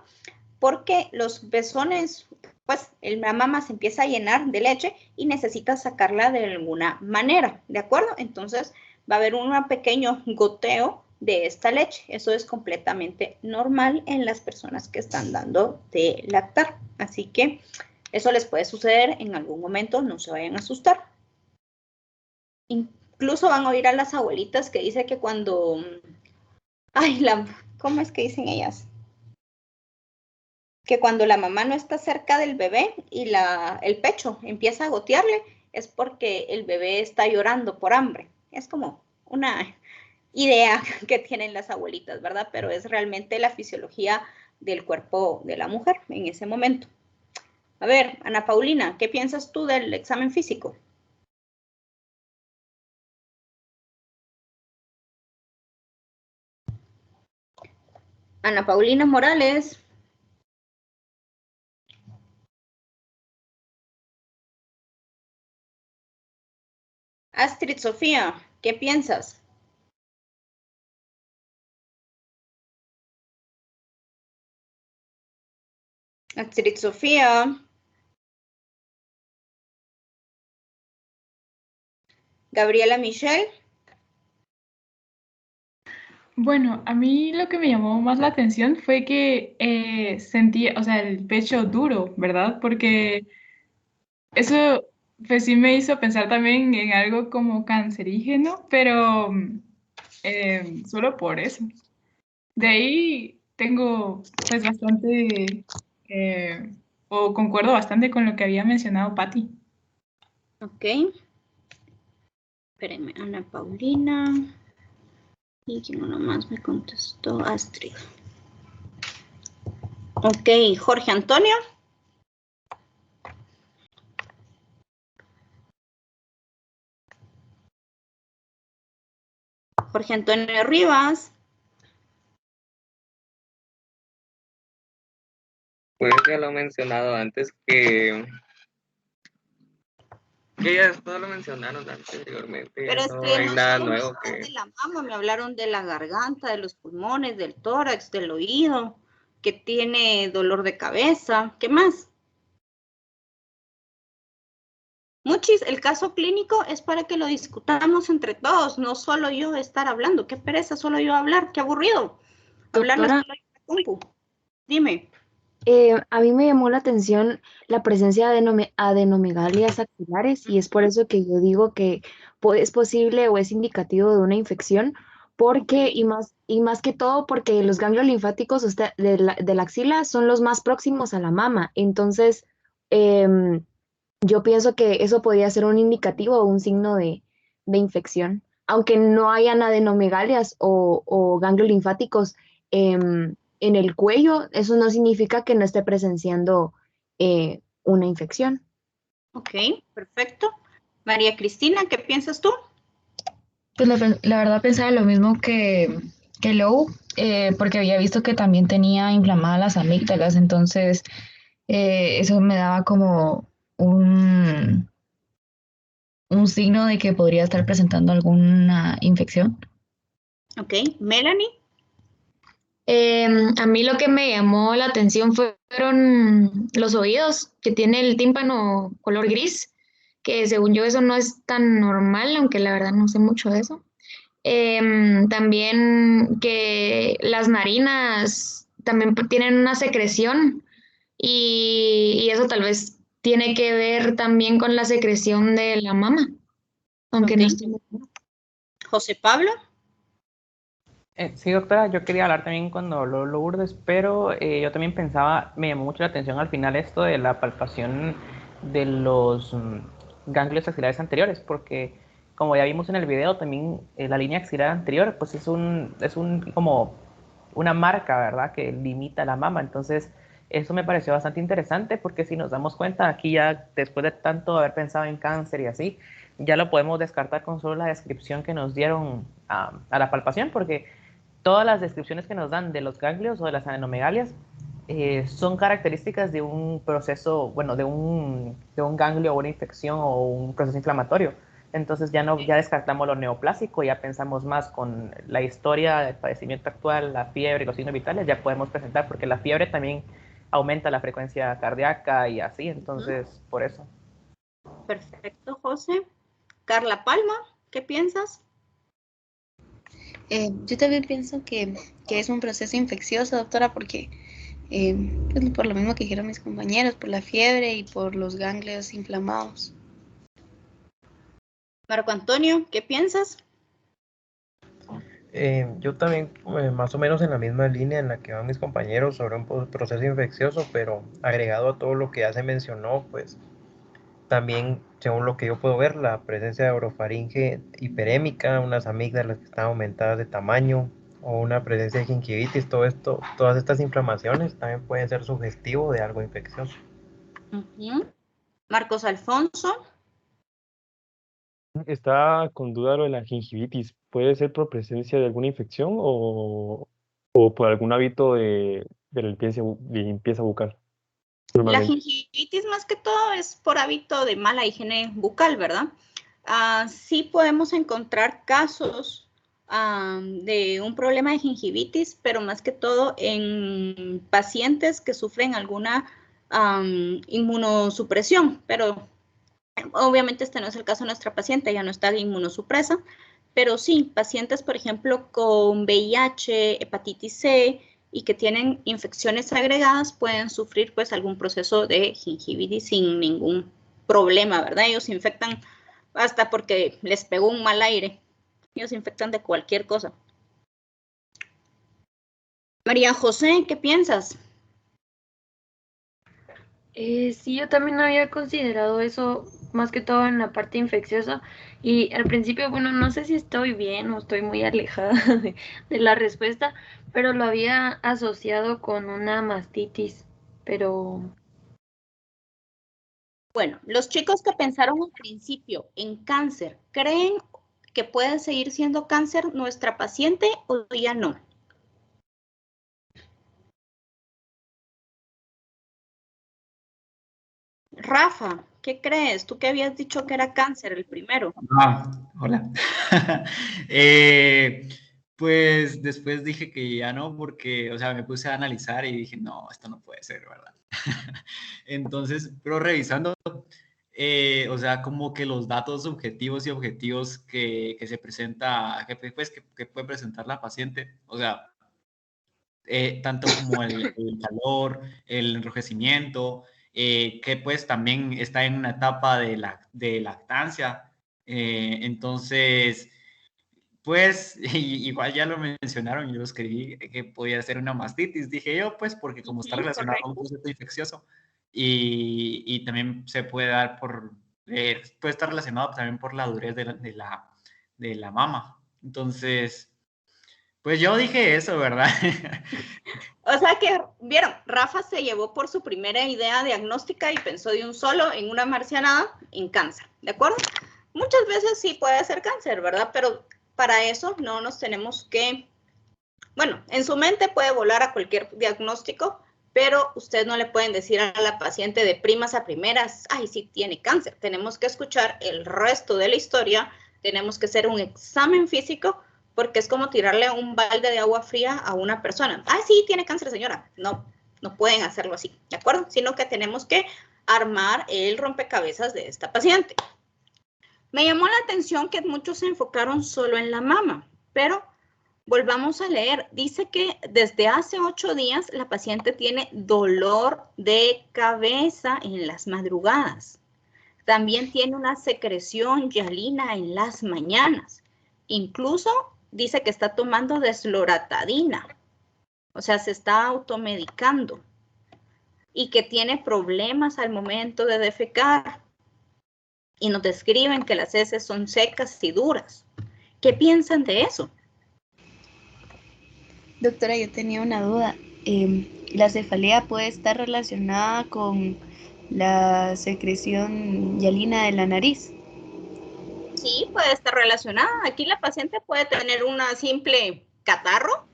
Porque los pezones, pues la mama se empieza a llenar de leche y necesita sacarla de alguna manera, ¿de acuerdo? Entonces va a haber un pequeño goteo de esta leche. Eso es completamente normal en las personas que están dando de lactar. Así que eso les puede suceder en algún momento, no se vayan a asustar. Incluso van a oír a las abuelitas que dice que cuando... Ay, ¿cómo es que dicen ellas? Que cuando la mamá no está cerca del bebé y el pecho empieza a gotearle, es porque el bebé está llorando por hambre. Es como una idea que tienen las abuelitas, ¿verdad? Pero es realmente la fisiología del cuerpo de la mujer en ese momento. A ver, Ana Paulina, ¿qué piensas tú del examen físico? Ana Paulina Morales. Astrid Sofía, ¿qué piensas? Astrid Sofía. Gabriela Michelle. Bueno, a mí lo que me llamó más la atención fue que sentía, o sea, el pecho duro, ¿verdad? Porque eso, pues sí me hizo pensar también en algo como cancerígeno, pero solo por eso. De ahí tengo, pues, bastante, o concuerdo bastante con lo que había mencionado Patti. Ok. Espérenme, Ana Paulina. Y quien uno más me contestó, Astrid. Ok, Jorge Antonio. Jorge Antonio Rivas. Pues ya lo he mencionado antes que ya todo lo mencionaron anteriormente, Pero es no que hay no nada solo me nuevo hablaron que... de la mama, me hablaron de la garganta, de los pulmones, del tórax, del oído, que tiene dolor de cabeza. ¿Qué más? Muchis, el caso clínico es para que lo discutamos entre todos, no solo yo estar hablando. Qué pereza solo yo hablar, qué aburrido. Hablarle Doctora, solo yo a la compu. Dime. a mí me llamó la atención la presencia de adenomegalias axilares y es por eso que yo digo que es posible o es indicativo de una infección, porque, y más que todo porque los ganglios linfáticos de la axila son los más próximos a la mama. Entonces, yo pienso que eso podría ser un indicativo o un signo de infección, aunque no hayan adenomegalias o ganglios linfáticos en el cuello, eso no significa que no esté presenciando una infección. Ok, perfecto. María Cristina, ¿qué piensas tú? Pues la verdad pensaba lo mismo que Lou, porque había visto que también tenía inflamadas las amígdalas, entonces eso me daba como un signo de que podría estar presentando alguna infección. Ok, Melanie. A mí lo que me llamó la atención fueron los oídos, que tiene el tímpano color gris, que según yo eso no es tan normal, aunque la verdad no sé mucho de eso. También que las narinas también tienen una secreción y eso tal vez tiene que ver también con la secreción de la mama, aunque no estoy muy segura. José Pablo. Sí, doctora, yo quería hablar también cuando habló Lourdes, pero yo también pensaba, me llamó mucho la atención al final esto de la palpación de los ganglios axilares anteriores, porque como ya vimos en el video, también la línea axilar anterior, pues es como una marca, ¿verdad?, que limita la mama. Entonces, eso me pareció bastante interesante, porque si nos damos cuenta, aquí ya después de tanto haber pensado en cáncer y así, ya lo podemos descartar con solo la descripción que nos dieron a la palpación, porque todas las descripciones que nos dan de los ganglios o de las adenomegalias son características de un proceso, bueno, de un ganglio o una infección o un proceso inflamatorio. Entonces ya descartamos lo neoplásico, ya pensamos más con la historia del padecimiento actual, la fiebre y los signos vitales, ya podemos presentar, porque la fiebre también aumenta la frecuencia cardíaca y así, entonces por eso. Perfecto, José. Carla Palma, ¿qué piensas? Yo también pienso que es un proceso infeccioso, doctora, porque pues por lo mismo que dijeron mis compañeros, por la fiebre y por los ganglios inflamados. Marco Antonio, ¿qué piensas? Yo también, más o menos en la misma línea en la que van mis compañeros sobre un proceso infeccioso, pero agregado a todo lo que ya se mencionó, pues también, según lo que yo puedo ver, la presencia de orofaringe hiperémica, unas amígdalas que están aumentadas de tamaño, o una presencia de gingivitis, todo esto, todas estas inflamaciones también pueden ser sugestivo de algo infeccioso. Marcos Alfonso. Está con duda lo de la gingivitis. ¿Puede ser por presencia de alguna infección o por algún hábito de limpieza bucal? La gingivitis más que todo es por hábito de mala higiene bucal, ¿verdad? Sí podemos encontrar casos de un problema de gingivitis, pero más que todo en pacientes que sufren alguna inmunosupresión, pero obviamente este no es el caso de nuestra paciente, ella no está inmunosupresa, pero sí, pacientes, por ejemplo, con VIH, hepatitis C y que tienen infecciones agregadas pueden sufrir pues algún proceso de gingivitis sin ningún problema, ¿verdad? Ellos se infectan hasta porque les pegó un mal aire. Ellos se infectan de cualquier cosa. María José, ¿qué piensas? Sí, yo también había considerado eso más que todo en la parte infecciosa. Y al principio, bueno, no sé si estoy bien o estoy muy alejada de la respuesta, pero lo había asociado con una mastitis, pero Bueno, los chicos que pensaron al principio en cáncer, ¿creen que puede seguir siendo cáncer nuestra paciente o ya no? Rafa, ¿qué crees? Tú que habías dicho que era cáncer el primero. Hola. Pues después dije que ya no, porque, o sea, me puse a analizar y dije, no, esto no puede ser, ¿verdad? Entonces, pero revisando, o sea, como que los datos subjetivos y objetivos que se presenta, pues, que puede presentar la paciente, o sea, tanto como el calor, el enrojecimiento, que pues también está en una etapa de lactancia. Entonces, pues igual ya lo mencionaron, yo lo escribí que podía ser una mastitis, dije yo, pues porque como está relacionado a un proceso infeccioso y también se puede dar puede estar relacionado también por la durez de la mama. Entonces, pues yo dije eso, ¿verdad? O sea que, vieron, Rafa se llevó por su primera idea diagnóstica y pensó de un solo en una marcianada en cáncer, ¿de acuerdo? Muchas veces sí puede ser cáncer, ¿verdad? Pero para eso no nos tenemos que, bueno, en su mente puede volar a cualquier diagnóstico, pero ustedes no le pueden decir a la paciente de primas a primeras, ay, sí tiene cáncer. Tenemos que escuchar el resto de la historia, tenemos que hacer un examen físico, porque es como tirarle un balde de agua fría a una persona. Ah, sí, tiene cáncer, señora. No, no pueden hacerlo así, ¿de acuerdo? Sino que tenemos que armar el rompecabezas de esta paciente. Me llamó la atención que muchos se enfocaron solo en la mama, pero volvamos a leer. Dice que desde hace 8 días la paciente tiene dolor de cabeza en las madrugadas. También tiene una secreción hialina en las mañanas. Incluso dice que está tomando desloratadina. O sea, se está automedicando. Y que tiene problemas al momento de defecar. Y nos describen que las heces son secas y duras. ¿Qué piensan de eso? doctora, yo tenía una duda. ¿La cefalea puede estar relacionada con la secreción hialina de la nariz? Sí, puede estar relacionada. Aquí la paciente puede tener una simple catarro.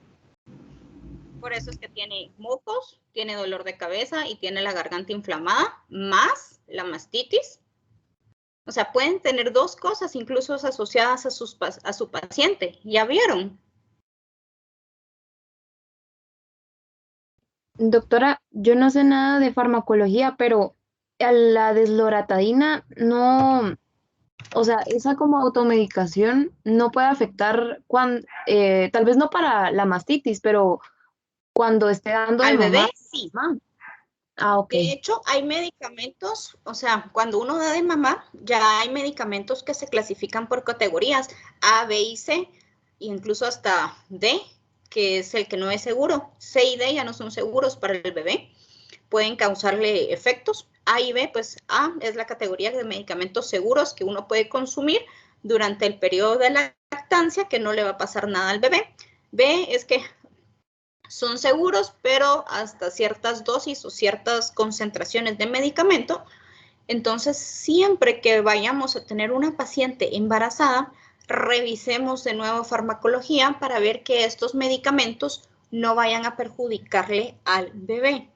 Por eso es que tiene mocos, tiene dolor de cabeza y tiene la garganta inflamada, más la mastitis. O sea, pueden tener dos cosas incluso asociadas a su paciente. ¿Ya vieron? Doctora, yo no sé nada de farmacología, pero a la desloratadina no, o sea, esa como automedicación no puede afectar cuando, tal vez no para la mastitis, pero cuando esté dando de Al bebé, mamá. sí. Ah, ok. De hecho, hay medicamentos, o sea, cuando uno da de mamá, ya hay medicamentos que se clasifican por categorías A, B y C, e incluso hasta D, que es el que no es seguro. C y D ya no son seguros para el bebé, pueden causarle efectos. A y B, pues A es la categoría de medicamentos seguros que uno puede consumir durante el periodo de lactancia, que no le va a pasar nada al bebé. B es que son seguros, pero hasta ciertas dosis o ciertas concentraciones de medicamento. Entonces, siempre que vayamos a tener una paciente embarazada, revisemos de nuevo farmacología para ver que estos medicamentos no vayan a perjudicarle al bebé.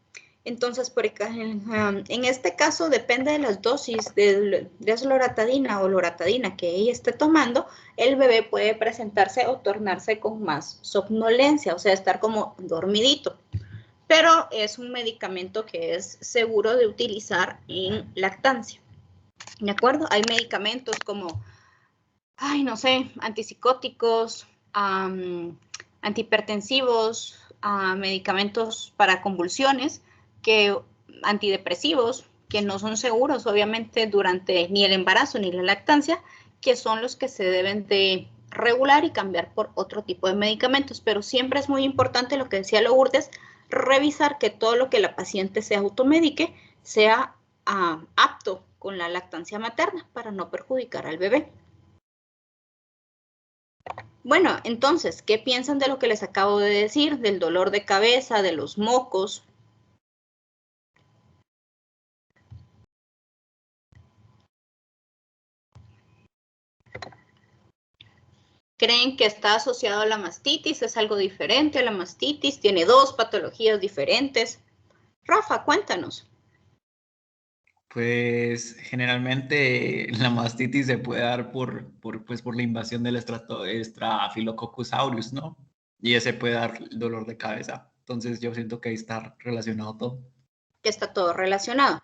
Entonces, en este caso depende de las dosis de desloratadina o loratadina que ella esté tomando, el bebé puede presentarse o tornarse con más somnolencia, o sea, estar como dormidito. Pero es un medicamento que es seguro de utilizar en lactancia. ¿De acuerdo? Hay medicamentos como, ay, no sé, antipsicóticos, antihipertensivos, medicamentos para convulsiones, antidepresivos, que no son seguros, obviamente, durante ni el embarazo ni la lactancia, que son los que se deben de regular y cambiar por otro tipo de medicamentos. Pero siempre es muy importante lo que decía Lourdes, revisar que todo lo que la paciente se automedique sea apto con la lactancia materna para no perjudicar al bebé. Bueno, entonces, ¿qué piensan de lo que les acabo de decir? Del dolor de cabeza, de los mocos. ¿Creen que está asociado a la mastitis? ¿Es algo diferente a la mastitis? ¿Tiene dos patologías diferentes? Rafa, cuéntanos. Pues generalmente la mastitis se puede dar por la invasión del Staphylococcus aureus, ¿no? Y ese puede dar dolor de cabeza. Entonces yo siento que ahí está relacionado todo. Que está todo relacionado.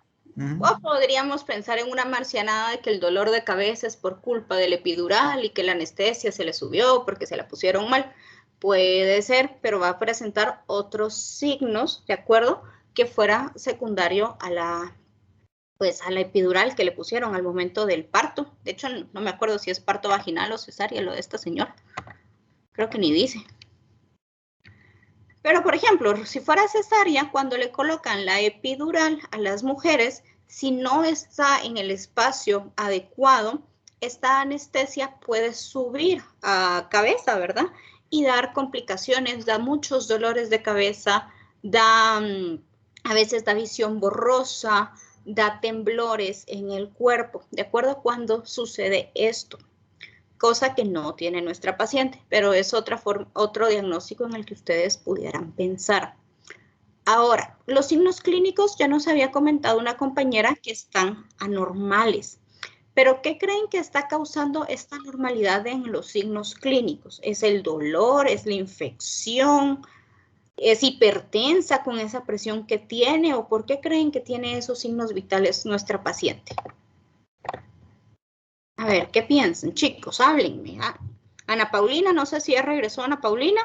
O podríamos pensar en una marcianada de que el dolor de cabeza es por culpa del epidural y que la anestesia se le subió porque se la pusieron mal. Puede ser, pero va a presentar otros signos, ¿de acuerdo? Que fuera secundario a la epidural que le pusieron al momento del parto. De hecho, no me acuerdo si es parto vaginal o cesárea lo de esta señora. Creo que ni dice. Pero, por ejemplo, si fuera cesárea, cuando le colocan la epidural a las mujeres, si no está en el espacio adecuado, esta anestesia puede subir a cabeza, ¿verdad? Y dar complicaciones, da muchos dolores de cabeza, a veces da visión borrosa, da temblores en el cuerpo, ¿de acuerdo? Cuando sucede esto. Cosa que no tiene nuestra paciente, pero es otro diagnóstico en el que ustedes pudieran pensar. Ahora, los signos clínicos ya nos había comentado una compañera que están anormales. Pero, ¿qué creen que está causando esta anormalidad en los signos clínicos? ¿Es el dolor? ¿Es la infección? ¿Es hipertensa con esa presión que tiene? ¿O por qué creen que tiene esos signos vitales nuestra paciente? A ver, ¿qué piensan, chicos? Háblenme. Ana Paulina, no sé si ya regresó Ana Paulina.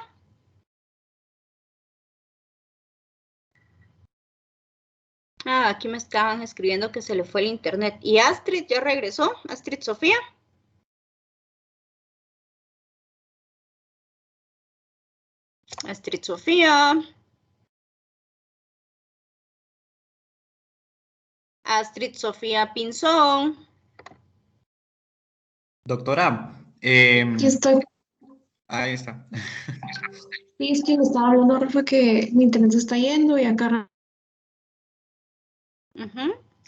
Aquí me estaban escribiendo que se le fue el internet. ¿Y Astrid ya regresó? ¿Astrid Sofía? Astrid Sofía. Astrid Sofía Pinzón. Doctora. Aquí estoy. Ahí está. Sí, es que me estaba hablando Rafa que mi internet se está yendo y acá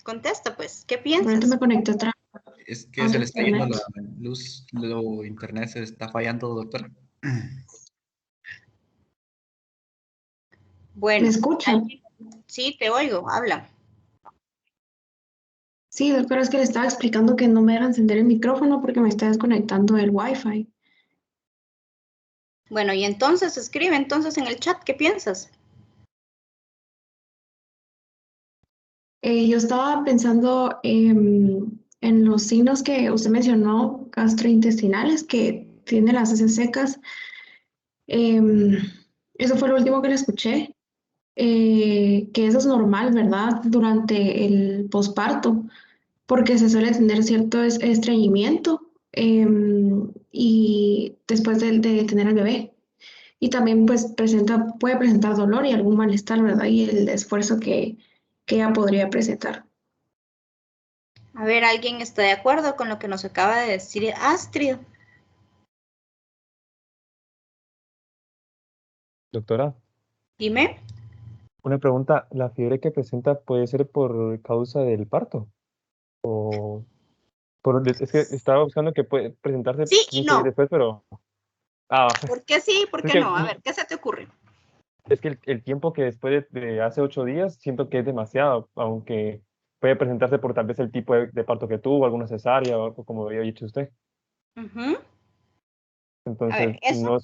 Contesta, pues. ¿Qué ahorita piensas? me conecté otra. Es que se le está yendo la luz, internet se está fallando, doctora. Bueno. ¿Me escuchan? Sí, te oigo. Habla. Sí, doctora, es que le estaba explicando que no me deja encender el micrófono porque me está desconectando el Wi-Fi. Bueno, y entonces escribe entonces en el chat, ¿qué piensas? Yo estaba pensando en los signos que usted mencionó, gastrointestinales, que tiene las heces secas. Eso fue lo último que le escuché, que eso es normal, ¿verdad? Durante el posparto, porque se suele tener cierto estreñimiento y después de tener al bebé. Y también pues puede presentar dolor y algún malestar, ¿verdad? Y el esfuerzo que ella podría presentar. A ver, ¿alguien está de acuerdo con lo que nos acaba de decir Astrid? Doctora, Dime. una pregunta. ¿La fiebre que presenta puede ser por causa del parto? Es que estaba buscando que puede presentarse Sí y 15 no. días después, pero... ¿Por qué sí? ¿Por es qué que, no? A ver, ¿qué se te ocurre? Es que el tiempo que después de hace 8 días siento que es demasiado, aunque puede presentarse por tal vez el tipo de parto que tuvo, alguna cesárea o algo como había dicho usted. A ver, Entonces, eso.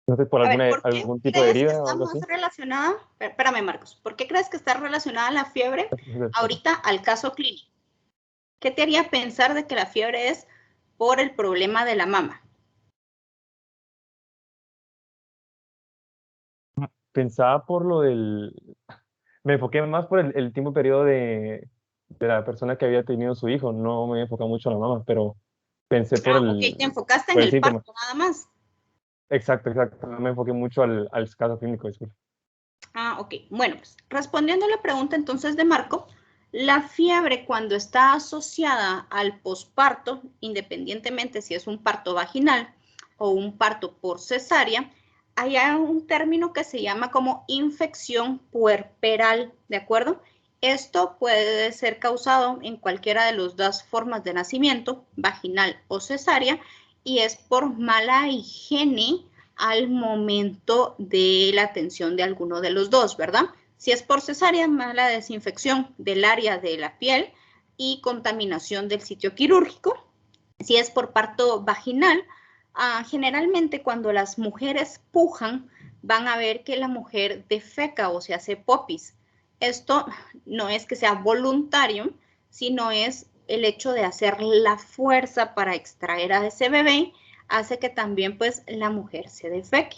no sé, por A ver, ¿por qué algún tipo de crees que herida o está algo más así. relacionada? Espérame, Marcos. ¿Por qué crees que está relacionada la fiebre ahorita al caso clínico? ¿Qué te haría pensar de que la fiebre es por el problema de la mama? Pensaba por lo del... Me enfoqué más por el tiempo periodo de la persona que había tenido su hijo. No me había enfocado mucho en la mamá, pero pensé por Ok, te enfocaste en el el síntoma. parto nada más. Exacto. No me enfoqué mucho al caso clínico, disculpe. Ok. Bueno, pues respondiendo a la pregunta entonces de Marco, La fiebre, cuando está asociada al posparto, independientemente si es un parto vaginal o un parto por cesárea, hay un término que se llama como infección puerperal, ¿de acuerdo? Esto puede ser causado en cualquiera de las dos formas de nacimiento, vaginal o cesárea, y es por mala higiene al momento de la atención de alguno de los dos, ¿verdad? Si es por cesárea, mala desinfección del área de la piel y contaminación del sitio quirúrgico. Si es por parto vaginal, generalmente cuando las mujeres pujan, van a ver que la mujer defeca o se hace popis. Esto no es que sea voluntario, sino es el hecho de hacer la fuerza para extraer a ese bebé, hace que también pues la mujer se defeque.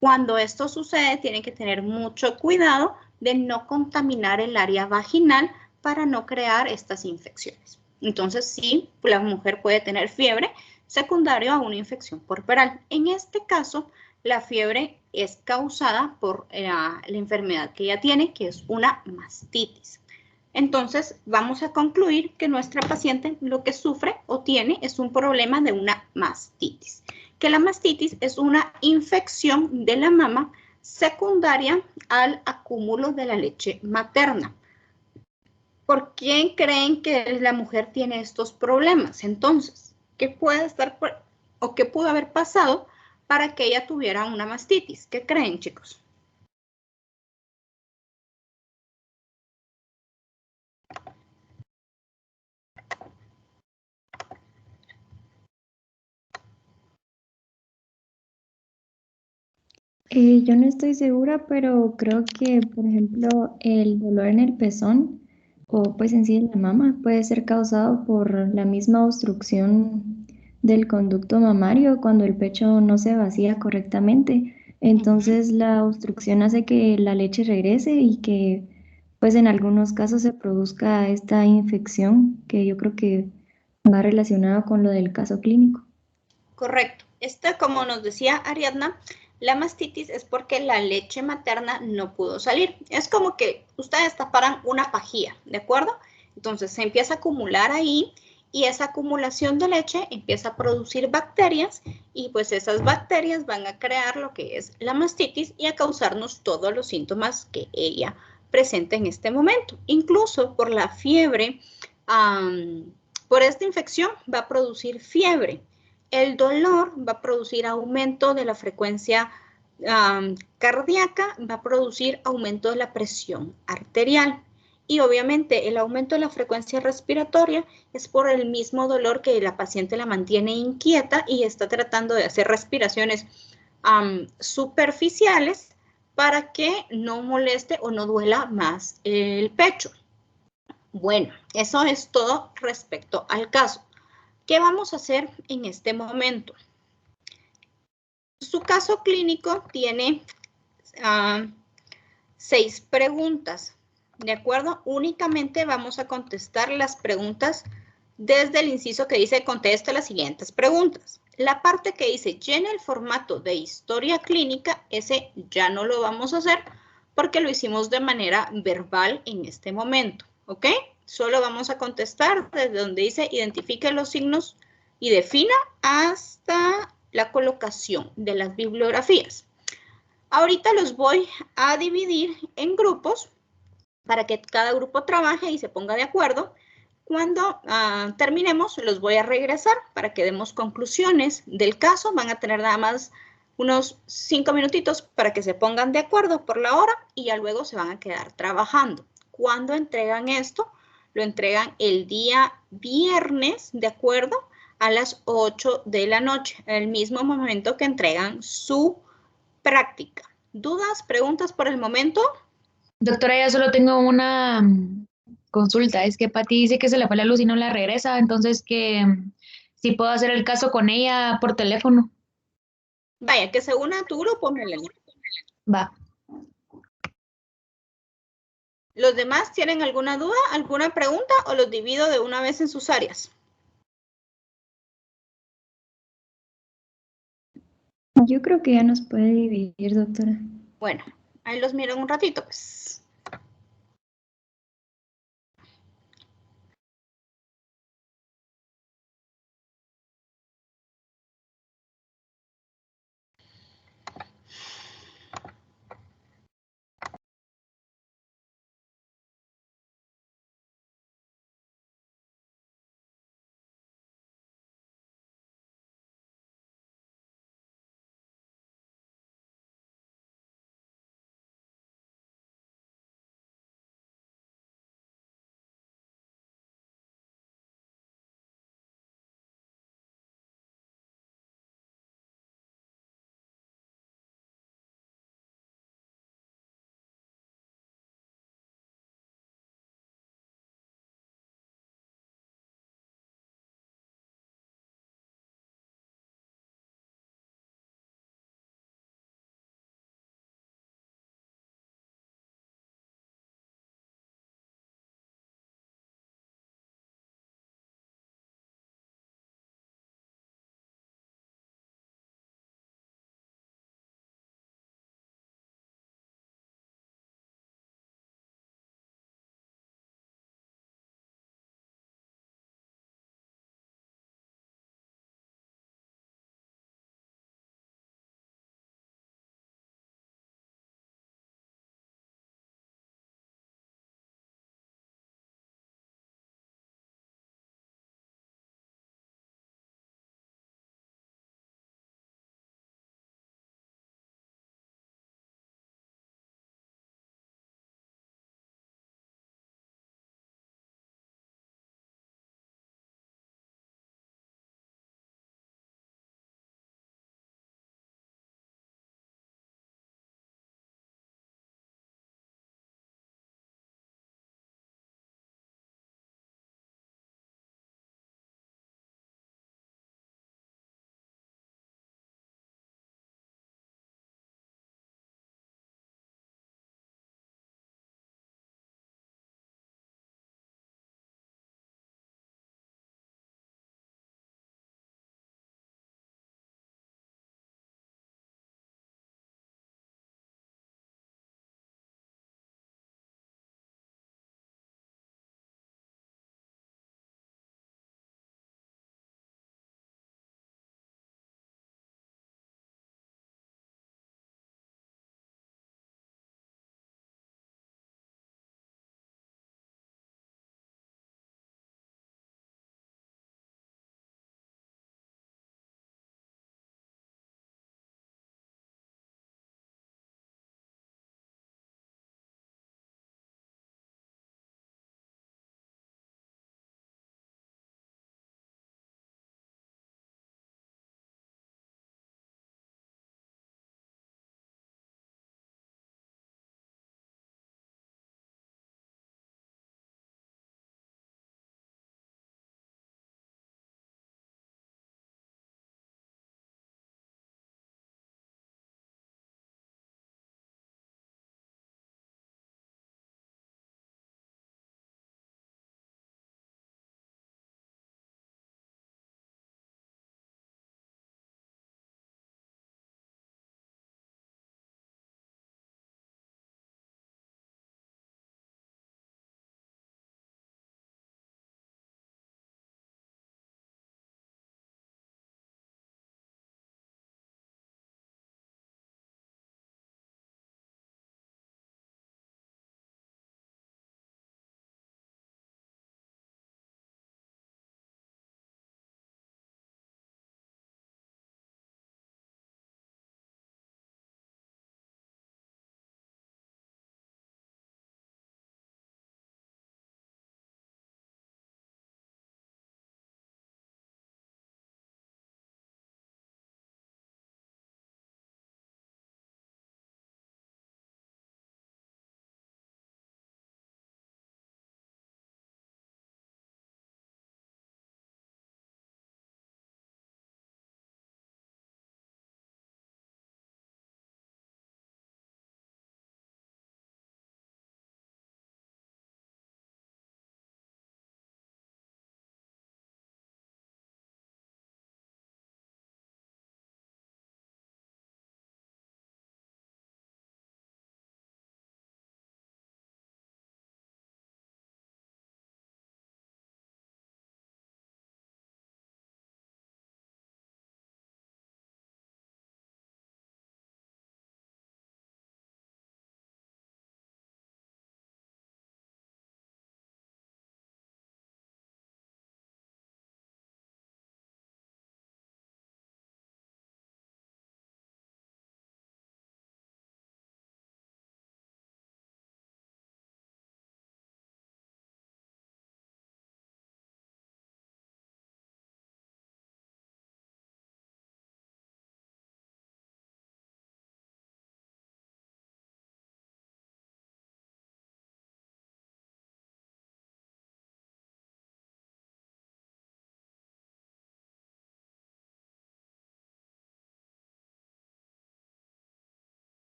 Cuando esto sucede, tienen que tener mucho cuidado de no contaminar el área vaginal para no crear estas infecciones. Entonces, sí, la mujer puede tener fiebre secundaria a una infección puerperal. En este caso, la fiebre es causada por la enfermedad que ella tiene, que es una mastitis. Entonces, vamos a concluir que nuestra paciente lo que sufre o tiene es un problema de una mastitis. Que la mastitis es una infección de la mama secundaria al acúmulo de la leche materna. ¿Por qué creen que la mujer tiene estos problemas? Entonces, ¿qué puede estar o qué pudo haber pasado para que ella tuviera una mastitis? ¿Qué creen, chicos? Yo no estoy segura, pero creo que, por ejemplo, el dolor en el pezón o pues en sí en la mama puede ser causado por la misma obstrucción del conducto mamario cuando el pecho no se vacía correctamente. Entonces la obstrucción hace que la leche regrese y que pues en algunos casos se produzca esta infección que yo creo que va relacionada con lo del caso clínico. Correcto. Esta, como nos decía Ariadna, la mastitis es porque la leche materna no pudo salir. Es como que ustedes taparan una pajilla, ¿de acuerdo? Entonces se empieza a acumular ahí y esa acumulación de leche empieza a producir bacterias y pues esas bacterias van a crear lo que es la mastitis y a causarnos todos los síntomas que ella presenta en este momento. Incluso por la fiebre, por esta infección va a producir fiebre. El dolor va a producir aumento de la frecuencia cardíaca, va a producir aumento de la presión arterial. Y obviamente el aumento de la frecuencia respiratoria es por el mismo dolor que la paciente la mantiene inquieta y está tratando de hacer respiraciones superficiales para que no moleste o no duela más el pecho. Bueno, eso es todo respecto al caso. ¿Qué vamos a hacer en este momento? Su caso clínico tiene 6 preguntas, ¿de acuerdo? Únicamente vamos a contestar las preguntas desde el inciso que dice contesta las siguientes preguntas. La parte que dice llena el formato de historia clínica, ese ya no lo vamos a hacer porque lo hicimos de manera verbal en este momento, ¿ok? Solo vamos a contestar desde donde dice identifique los signos y defina hasta la colocación de las bibliografías. Ahorita los voy a dividir en grupos para que cada grupo trabaje y se ponga de acuerdo. Cuando terminemos, los voy a regresar para que demos conclusiones del caso. Van a tener nada más unos 5 minutitos para que se pongan de acuerdo por la hora y ya luego se van a quedar trabajando. ¿Cuándo entregan esto? Lo entregan el día viernes, ¿de acuerdo? A las 8 de la noche, en el mismo momento que entregan su práctica. ¿Dudas, preguntas por el momento? Doctora, ya solo tengo una consulta. Es que Pati dice que se le fue la luz y no la regresa, entonces que si puedo hacer el caso con ella por teléfono. Vaya, que se una a tu grupo, Melanie. Va. ¿Los demás tienen alguna duda, alguna pregunta o los divido de una vez en sus áreas? Yo creo que ya nos puede dividir, doctora. Bueno, ahí los miro en un ratito, pues.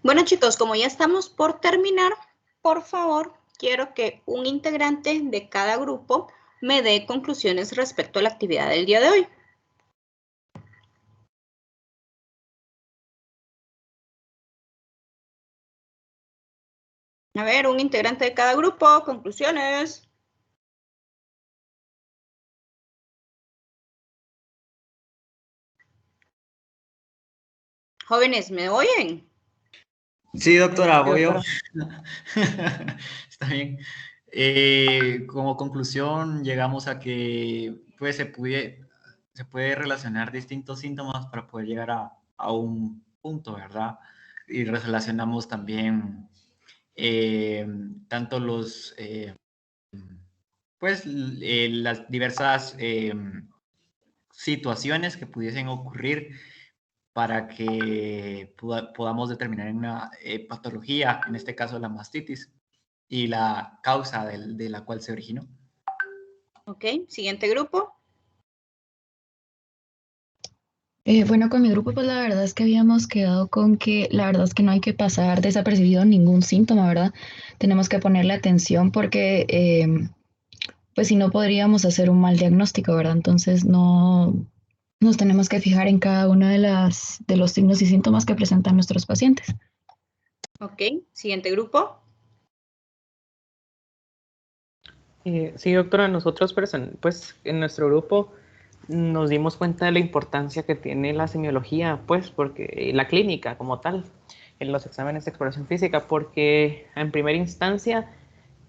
Bueno, chicos, como ya estamos por terminar, por favor, quiero que un integrante de cada grupo me dé conclusiones respecto a la actividad del día de hoy. A ver, un integrante de cada grupo, conclusiones. Jóvenes, ¿me oyen? Sí, doctora, Sí, voy yo. doctora. Está bien. Como conclusión, llegamos a que pues, se puede relacionar distintos síntomas para poder llegar a un punto, ¿verdad? Y relacionamos también tanto las diversas situaciones que pudiesen ocurrir para que podamos determinar una patología, en este caso la mastitis, y la causa de la cual se originó. Ok, siguiente grupo. Bueno, con mi grupo, pues la verdad es que habíamos quedado con que la verdad es que no hay que pasar desapercibido ningún síntoma, ¿verdad? Tenemos que ponerle atención porque, pues si no podríamos hacer un mal diagnóstico, ¿verdad? Entonces no nos tenemos que fijar en cada uno de los signos y síntomas que presentan nuestros pacientes. Ok, siguiente grupo. Sí, doctora, nosotros pues en nuestro grupo nos dimos cuenta de la importancia que tiene la semiología, pues, porque la clínica como tal, en los exámenes de exploración física, porque en primera instancia,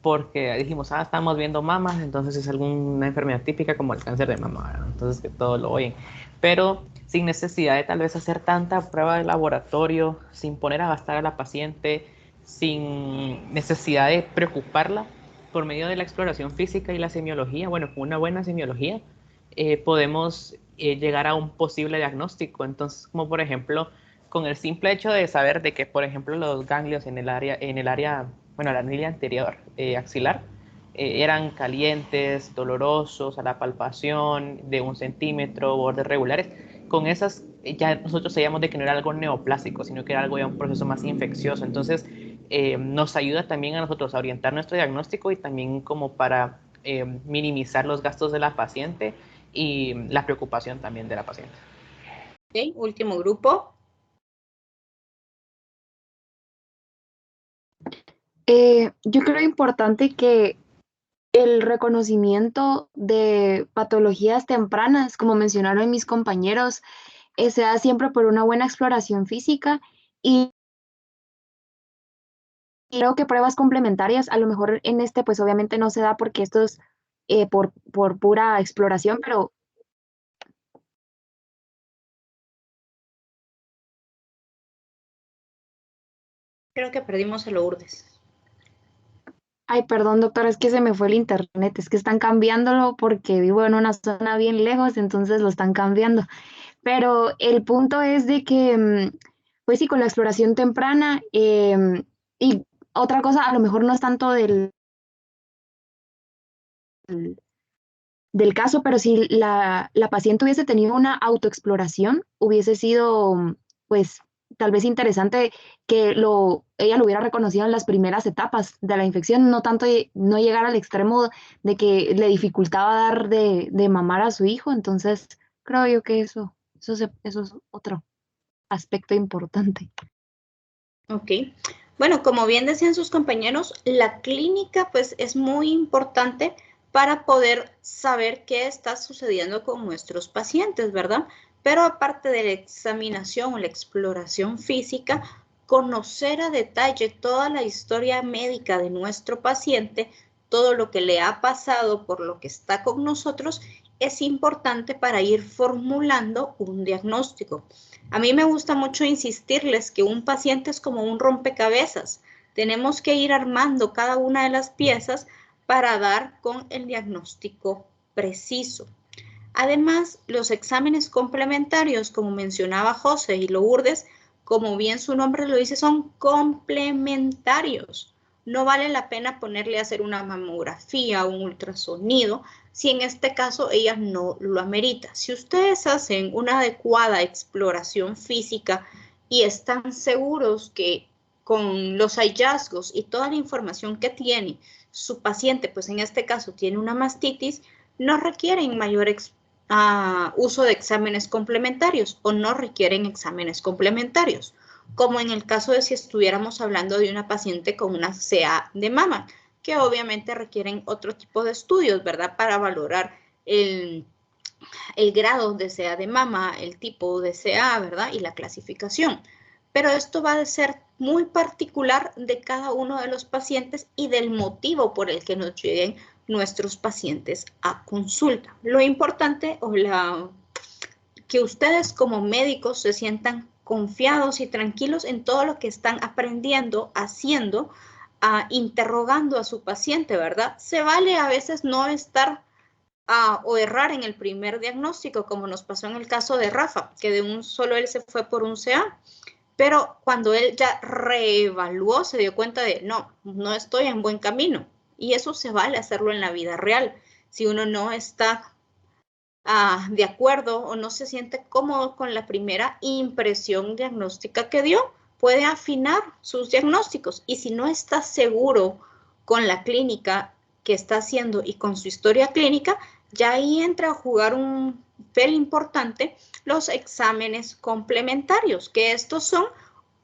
porque dijimos, estamos viendo mamas, entonces es alguna enfermedad típica como el cáncer de mama, ¿verdad? Entonces que todo lo oyen, pero sin necesidad de tal vez hacer tanta prueba de laboratorio, sin poner a gastar a la paciente, sin necesidad de preocuparla, por medio de la exploración física y la semiología, bueno, con una buena semiología, podemos llegar a un posible diagnóstico. Entonces, como por ejemplo, con el simple hecho de saber de que, por ejemplo, los ganglios en el área, bueno, la anilla anterior axilar, eran calientes, dolorosos a la palpación, de 1 centímetro, bordes regulares. Con esas ya nosotros sabíamos de que no era algo neoplásico, sino que era algo ya un proceso más infeccioso. Entonces, nos ayuda también a nosotros a orientar nuestro diagnóstico y también como para minimizar los gastos de la paciente y la preocupación también de la paciente. Ok, último grupo. Yo creo importante que el reconocimiento de patologías tempranas, como mencionaron mis compañeros, se da siempre por una buena exploración física y creo que pruebas complementarias, a lo mejor en este pues obviamente no se da porque esto es por pura exploración, pero Creo que perdimos a Lourdes. ay, perdón, doctora, es que se me fue el internet, es que están cambiándolo porque vivo en una zona bien lejos, entonces lo están cambiando. Pero el punto es de que, pues sí, con la exploración temprana y otra cosa, a lo mejor no es tanto del caso, pero si la paciente hubiese tenido una autoexploración, hubiese sido, pues, tal vez interesante que ella lo hubiera reconocido en las primeras etapas de la infección, no tanto no llegar al extremo de que le dificultaba dar de mamar a su hijo. Entonces, creo yo que eso es otro aspecto importante. Ok. Bueno, como bien decían sus compañeros, la clínica pues es muy importante para poder saber qué está sucediendo con nuestros pacientes, ¿verdad? Pero aparte de la examinación o la exploración física, conocer a detalle toda la historia médica de nuestro paciente, todo lo que le ha pasado por lo que está con nosotros, es importante para ir formulando un diagnóstico. A mí me gusta mucho insistirles que un paciente es como un rompecabezas. Tenemos que ir armando cada una de las piezas para dar con el diagnóstico preciso. Además, los exámenes complementarios, como mencionaba José y Lourdes, como bien su nombre lo dice, son complementarios. No vale la pena ponerle a hacer una mamografía o un ultrasonido si en este caso ella no lo amerita. Si ustedes hacen una adecuada exploración física y están seguros que con los hallazgos y toda la información que tiene su paciente, pues en este caso tiene una mastitis, no requieren mayor uso de exámenes complementarios o no requieren exámenes complementarios, como en el caso de si estuviéramos hablando de una paciente con una CA de mama, que obviamente requieren otro tipo de estudios, ¿verdad? Para valorar el grado de CA de mama, el tipo de CA, ¿verdad? Y la clasificación. Pero esto va a ser muy particular de cada uno de los pacientes y del motivo por el que nos lleguen nuestros pacientes a consulta. Lo importante que ustedes como médicos se sientan confiados y tranquilos en todo lo que están aprendiendo, haciendo, interrogando a su paciente, ¿verdad? Se vale a veces no estar o errar en el primer diagnóstico, como nos pasó en el caso de Rafa, que de un solo él se fue por un CA, pero cuando él ya reevaluó, se dio cuenta de, no estoy en buen camino. Y eso se vale hacerlo en la vida real. Si uno no está de acuerdo o no se siente cómodo con la primera impresión diagnóstica que dio, puede afinar sus diagnósticos. Y si no está seguro con la clínica que está haciendo y con su historia clínica, ya ahí entra a jugar un papel importante los exámenes complementarios, que estos son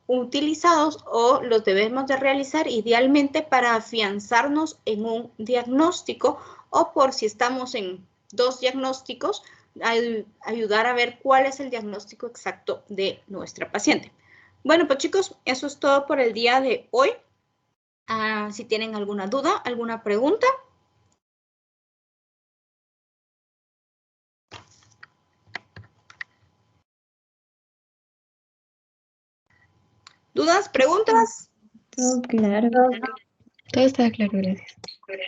utilizados o los debemos de realizar idealmente para afianzarnos en un diagnóstico o por si estamos en 2 diagnósticos, ayudar a ver cuál es el diagnóstico exacto de nuestra paciente. Bueno, pues chicos, eso es todo por el día de hoy. Si tienen alguna duda, alguna pregunta. ¿Dudas? ¿Preguntas? Todo claro. Todo está claro, gracias.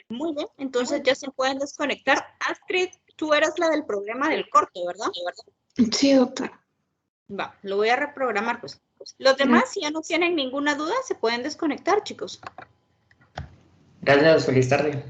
Muy bien, entonces ya se pueden desconectar. Astrid, tú eras la del problema del corte, ¿verdad? Sí, doctora. Va, lo voy a reprogramar, pues. Los demás, si ya no tienen ninguna duda, se pueden desconectar, chicos. Gracias, feliz tarde.